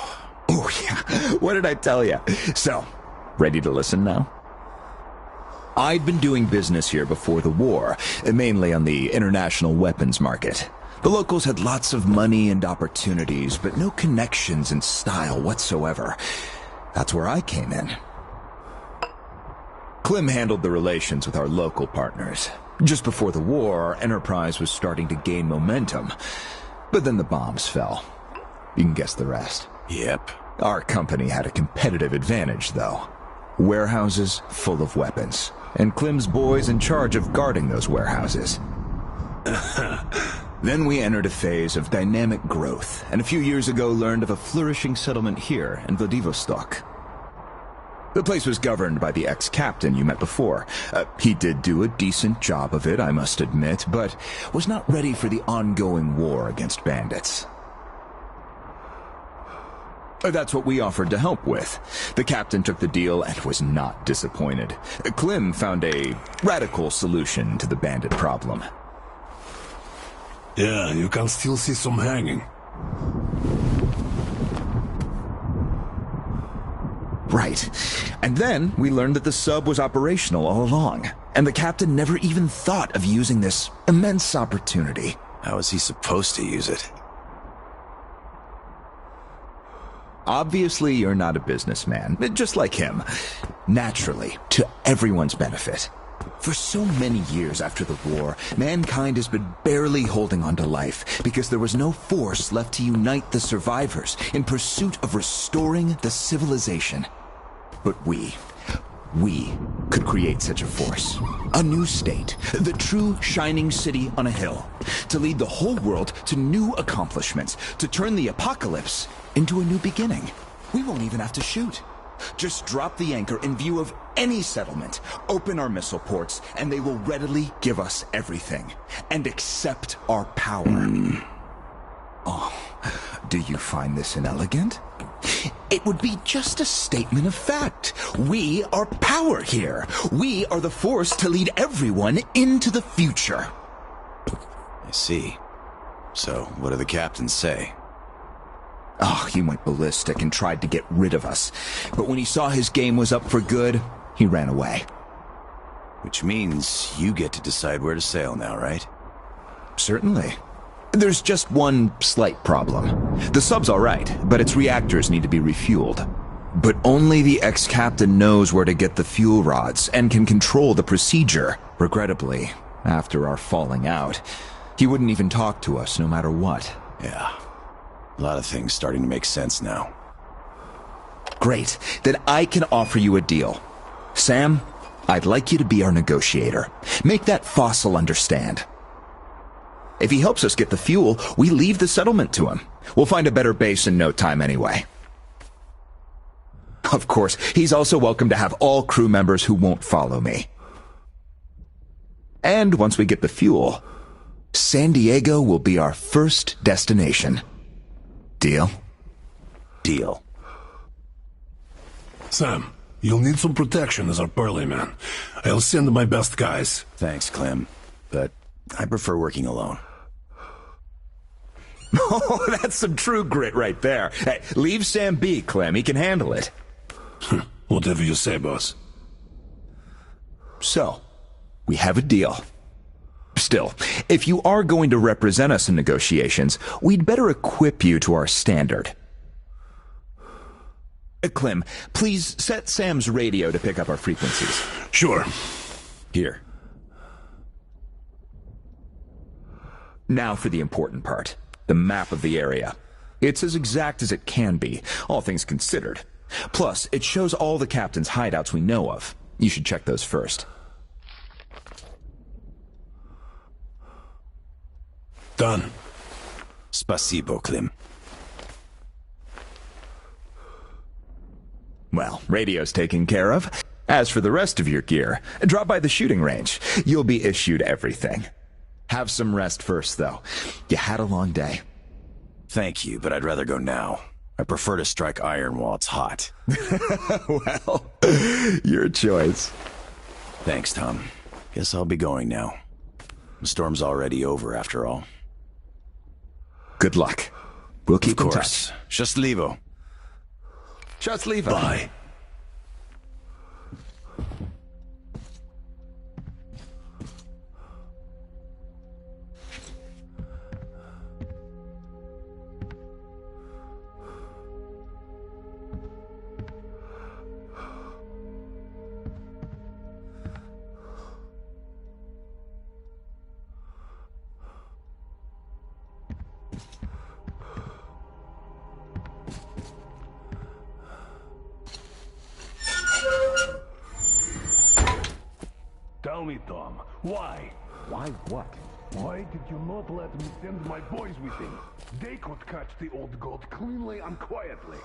Oh, yeah. What did I tell you? So, ready to listen now? I'd been doing business here before the war, mainly on the international weapons market. The locals had lots of money and opportunities, but no connections and style whatsoever. That's where I came in. Clem handled the relations with our local partners. Just before the war, our enterprise was starting to gain momentum. But then the bombs fell. You can guess the rest. Yep. Our company had a competitive advantage, though. Warehouses full of weapons. And Clem's boys in charge of guarding those warehouses. Then we entered a phase of dynamic growth, and a few years ago learned of a flourishing settlement here in Vladivostok. The place was governed by the ex-captain you met before. He did do a decent job of it, I must admit, but was not ready for the ongoing war against bandits. That's what we offered to help with. The captain took the deal and was not disappointed. Clem found a radical solution to the bandit problem. Yeah, you can still see some hanging. Right. And then we learned that the sub was operational all along, and the captain never even thought of using this immense opportunity. How was he supposed to use it? Obviously, you're not a businessman, just like him. Naturally, to everyone's benefit. For so many years after the war, mankind has been barely holding on to life because there was no force left to unite the survivors in pursuit of restoring the civilization. But we could create such a force. A new state, the true shining city on a hill, to lead the whole world to new accomplishments, to turn the apocalypse into a new beginning. We won't even have to shoot. Just drop the anchor in view of any settlement, open our missile ports, and they will readily give us everything, and accept our power. Oh, do you find this inelegant? It would be just a statement of fact. We are power here. We are the force to lead everyone into the future. I see. So, what do the captains say? Oh, he went ballistic and tried to get rid of us. But when he saw his game was up for good, he ran away. Which means you get to decide where to sail now, right? Certainly. There's just one slight problem. The sub's all right, but its reactors need to be refueled. But only the ex-captain knows where to get the fuel rods and can control the procedure. Regrettably, after our falling out, he wouldn't even talk to us no matter what. Yeah. A lot of things starting to make sense now. Great. Then I can offer you a deal. Sam, I'd like you to be our negotiator. Make that fossil understand. If he helps us get the fuel, we leave the settlement to him. We'll find a better base in no time anyway. Of course, he's also welcome to have all crew members who won't follow me. And once we get the fuel, San Diego will be our first destination. Deal? Deal. Sam, you'll need some protection as our burly man. I'll send my best guys. Thanks, Clem. But I prefer working alone. Oh, that's some true grit right there. Hey, leave Sam be, Clem. He can handle it. Whatever you say, boss. So, we have a deal. Still, if you are going to represent us in negotiations, we'd better equip you to our standard. Clem, please set Sam's radio to pick up our frequencies. Sure. Here. Now for the important part. The map of the area. It's as exact as it can be, all things considered. Plus, it shows all the captain's hideouts we know of. You should check those first. Done. Spasibo, Clem. Well, radio's taken care of. As for the rest of your gear, drop by the shooting range. You'll be issued everything. Have some rest first, though. You had a long day. Thank you, but I'd rather go now. I prefer to strike iron while it's hot. Well, your choice. Thanks, Tom. Guess I'll be going now. The storm's already over, after all. Good luck. We'll keep in touch. Счастливо. Счастливо. Bye. Tell me, Tom, why? Why what? Why did you not let me send my boys with him? They could catch the old goat cleanly and quietly.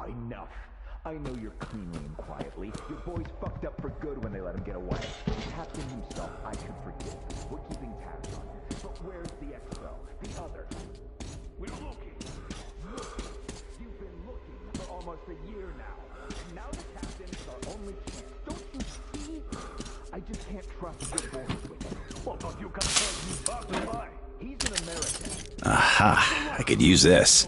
Enough. I know you're cleanly and quietly. Your boys fucked up for good when they let him get away. The captain himself, I should forgive. We're keeping tabs on him. But where's the expo? The others? We're looking. You've been looking for almost a year now. And now the captain is our only chance. Don't you see? I just can't trust your boys with him. Well, but you can trust me passerby. He's an American. Aha! I could use this.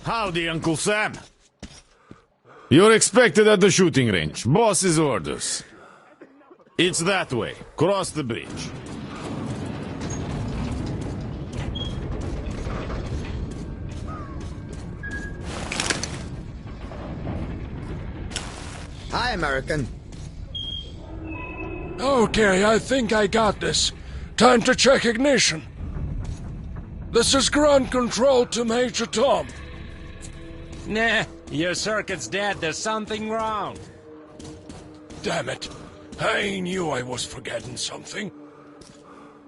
Howdy, Uncle Sam. You're expected at the shooting range. Boss's orders. It's that way. Cross the bridge. Hi, American. Okay, I think I got this. Time to check ignition. This is ground control to Major Tom. Nah, your circuit's dead. There's something wrong. Damn it. I knew I was forgetting something.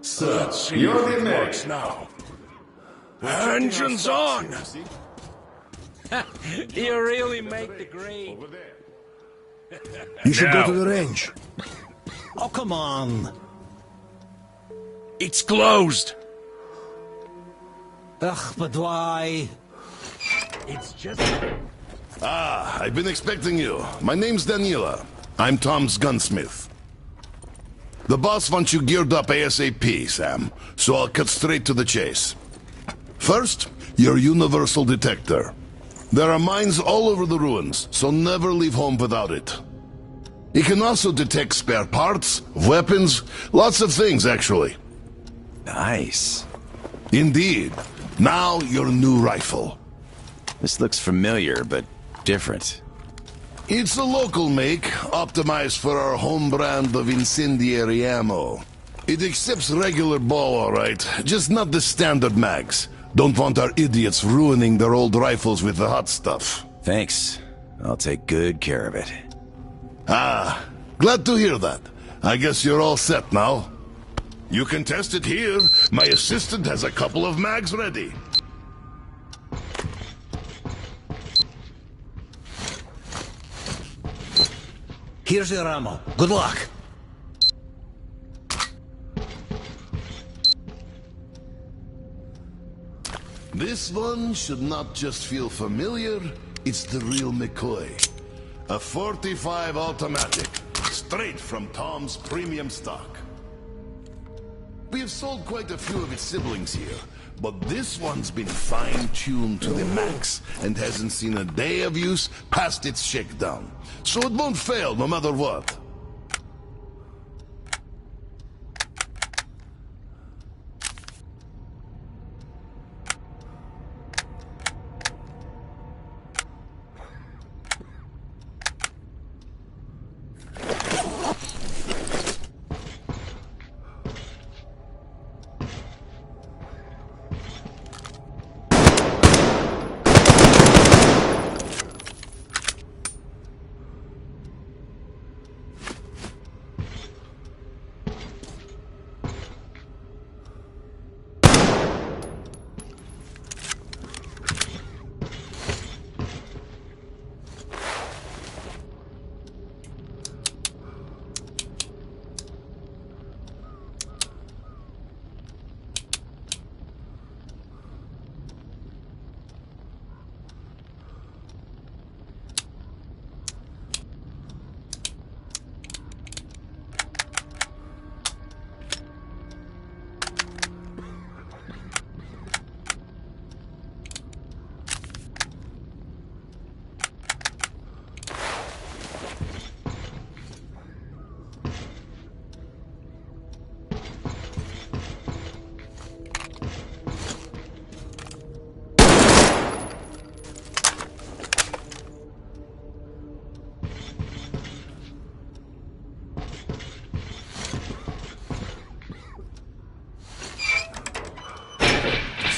So, Let's see you're if the it man. works now. Engines on! You really make the grade. You should go to the range. Oh, come on. It's closed. Ugh, but why? It's just... I've been expecting you. My name's Daniela. I'm Tom's gunsmith. The boss wants you geared up ASAP, Sam, so I'll cut straight to the chase. First, your universal detector. There are mines all over the ruins, so never leave home without it. It can also detect spare parts, weapons, lots of things, actually. Nice. Indeed. Now, your new rifle. This looks familiar, but different. It's a local make, optimized for our home brand of incendiary ammo. It accepts regular ball, all right, just not the standard mags. Don't want our idiots ruining their old rifles with the hot stuff. Thanks. I'll take good care of it. Glad to hear that. I guess you're all set now. You can test it here. My assistant has a couple of mags ready. Here's your ammo. Good luck. This one should not just feel familiar, it's the real McCoy. A 45 automatic, straight from Tom's premium stock. We have sold quite a few of its siblings here, but this one's been fine-tuned to the max and hasn't seen a day of use past its shakedown. So it won't fail no matter what.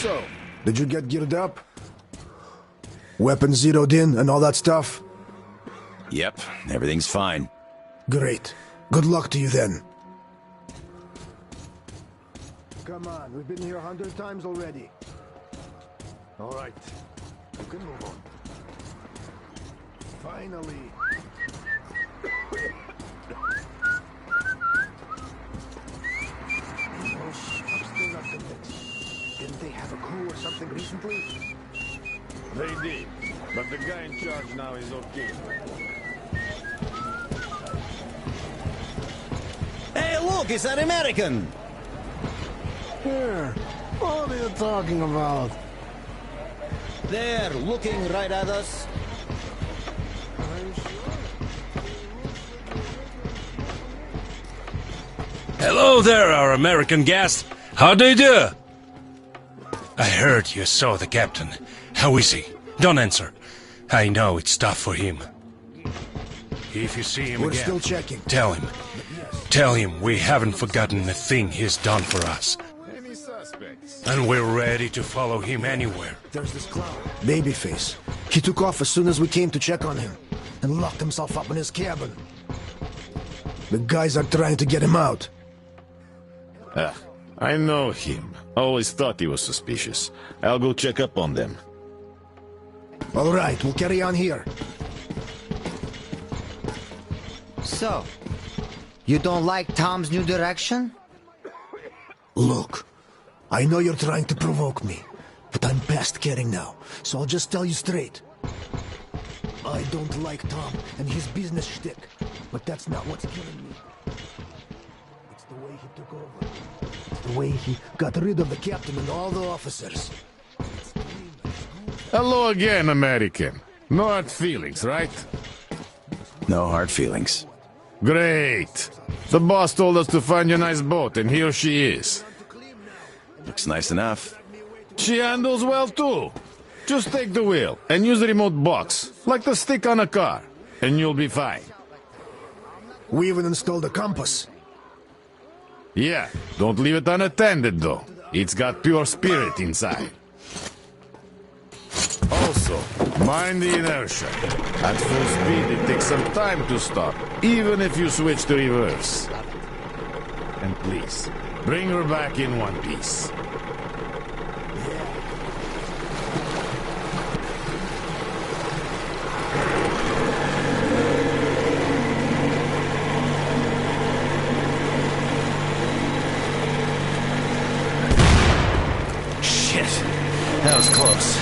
So, did you get geared up? Weapons zeroed in and all that stuff? Yep, everything's fine. Great. Good luck to you then. Come on, we've been here 100 times already. All right, you can move on. Finally. I'm still not convinced. Didn't they have a coup or something recently? They did, but the guy in charge now is okay. Hey, look, it's an American! Here, what are you talking about? There, looking right at us. Hello there, our American guest. How do you do? I heard you saw the captain. How is he? Don't answer. I know it's tough for him. If you see him We're again, still checking. Tell him. Tell him we haven't forgotten the thing he's done for us. Any suspects? And we're ready to follow him anywhere. There's this clown, Babyface. He took off as soon as we came to check on him and locked himself up in his cabin. The guys are trying to get him out. I know him. Always thought he was suspicious. I'll go check up on them. All right, we'll carry on here. So, you don't like Tom's new direction? Look, I know you're trying to provoke me, but I'm past caring now, so I'll just tell you straight. I don't like Tom and his business shtick, but that's not what's killing me. It's the way he took over. It's the way he got rid of the captain and all the officers. Hello again, American. No hard feelings, right? No hard feelings. Great. The boss told us to find you a nice boat, and here she is. Looks nice enough. She handles well, too. Just take the wheel and use the remote box, like the stick on a car, and you'll be fine. We even installed a compass. Yeah, don't leave it unattended, though. It's got pure spirit inside. Also, mind the inertia. At full speed, it takes some time to stop, even if you switch to reverse. And please, bring her back in one piece. That was close.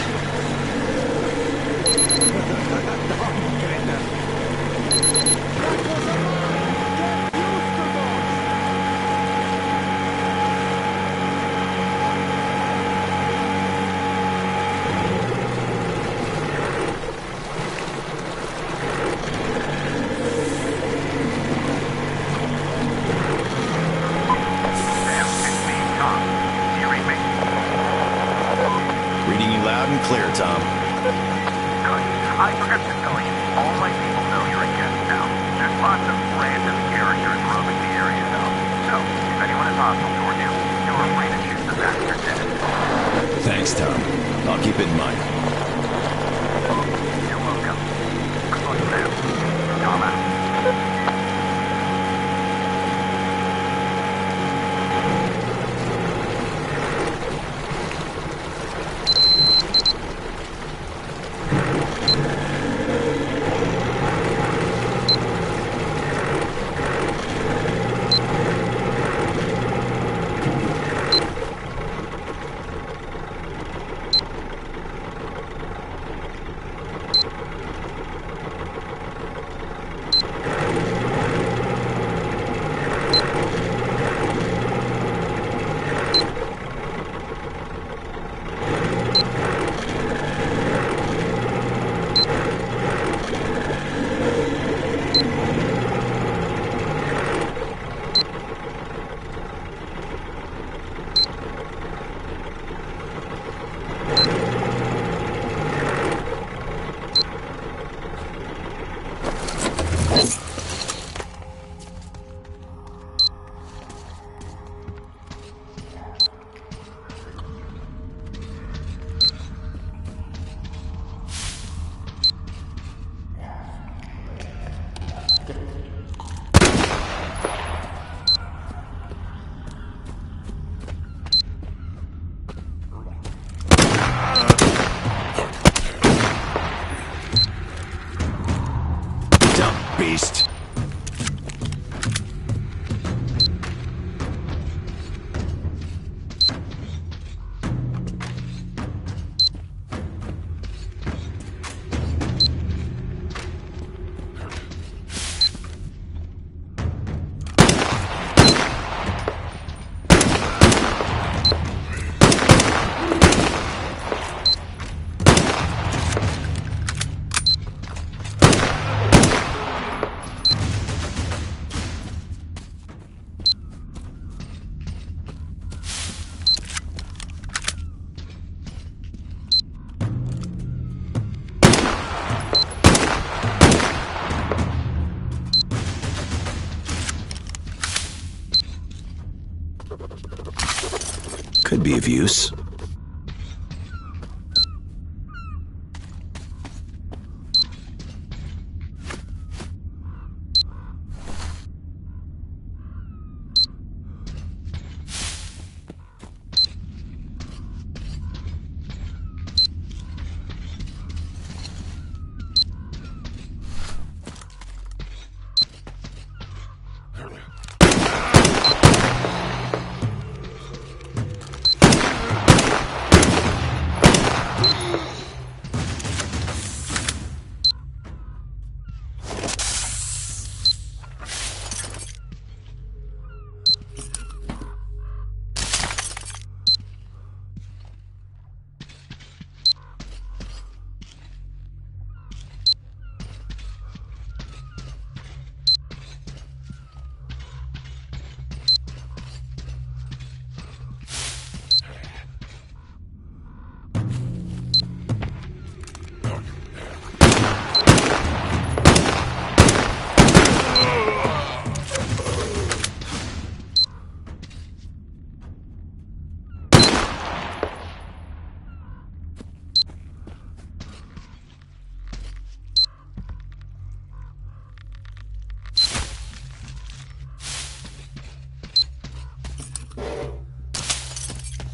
Reading you loud and clear, Tom. Good. I forgot to tell you. All my people know you're a guest now. There's lots of random characters roaming the area, though. So, if anyone is hostile toward you, feel free to shoot them after you're dead. Thanks, Tom. I'll keep it in mind. You're welcome. Good luck, Sam. Tom out. Beast. Could be of use.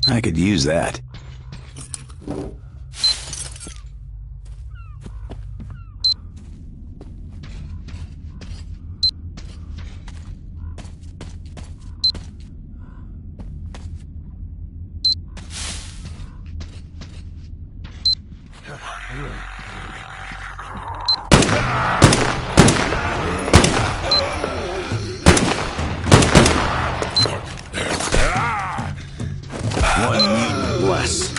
I could use that. One mutant less.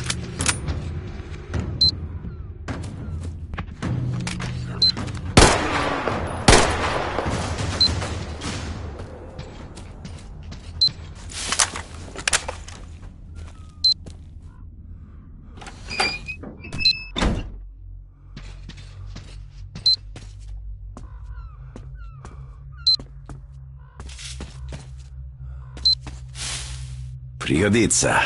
Пригодится.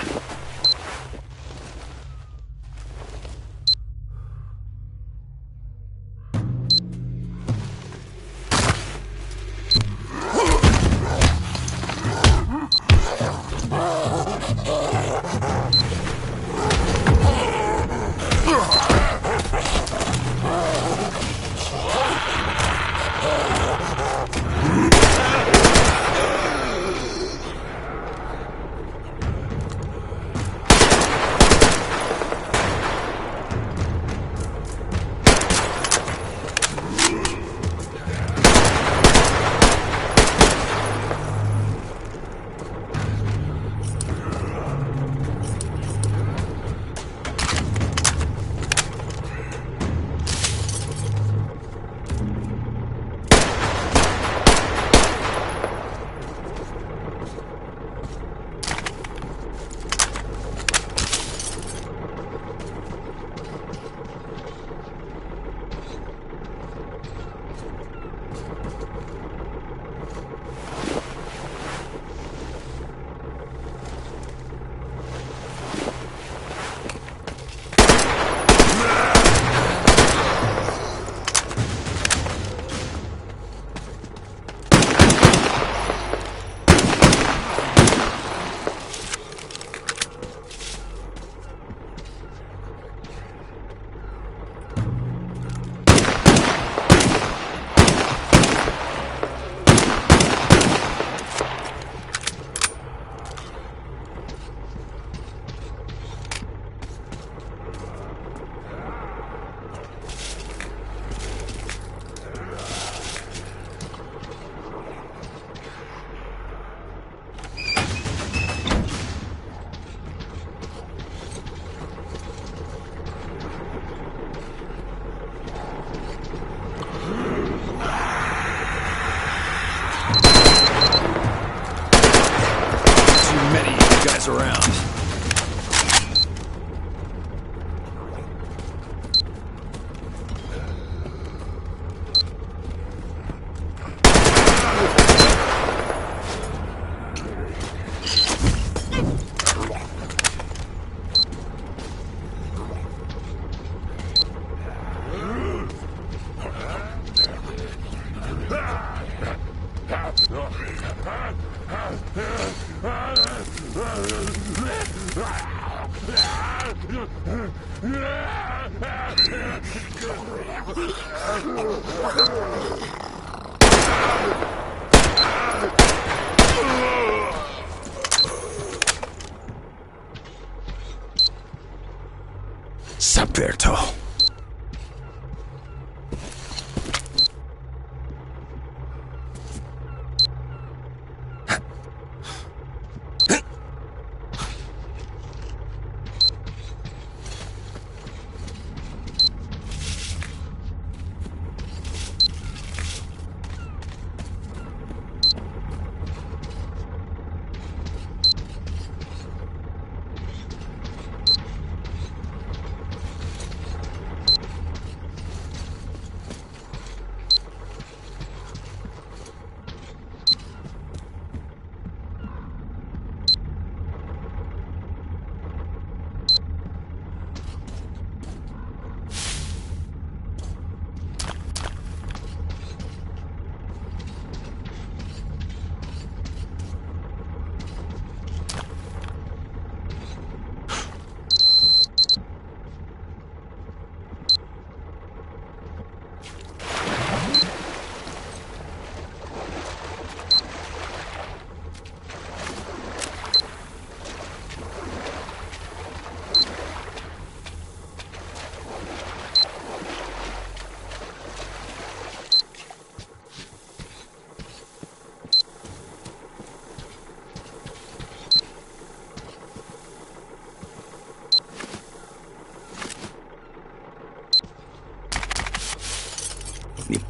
Around. Saperto.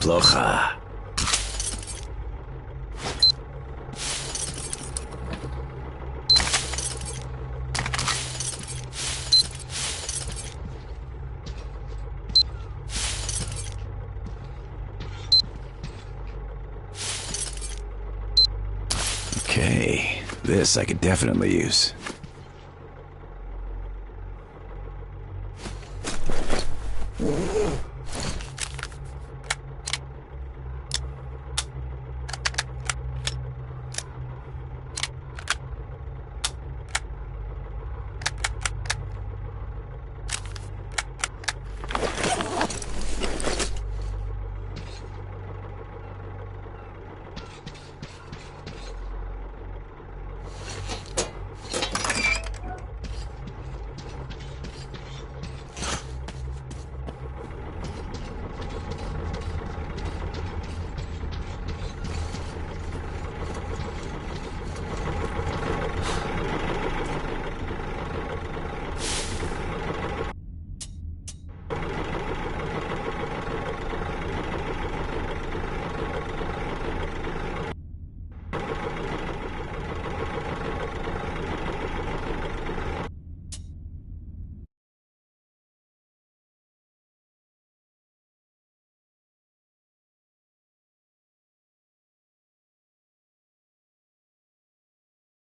Plocha. Okay, this I could definitely use.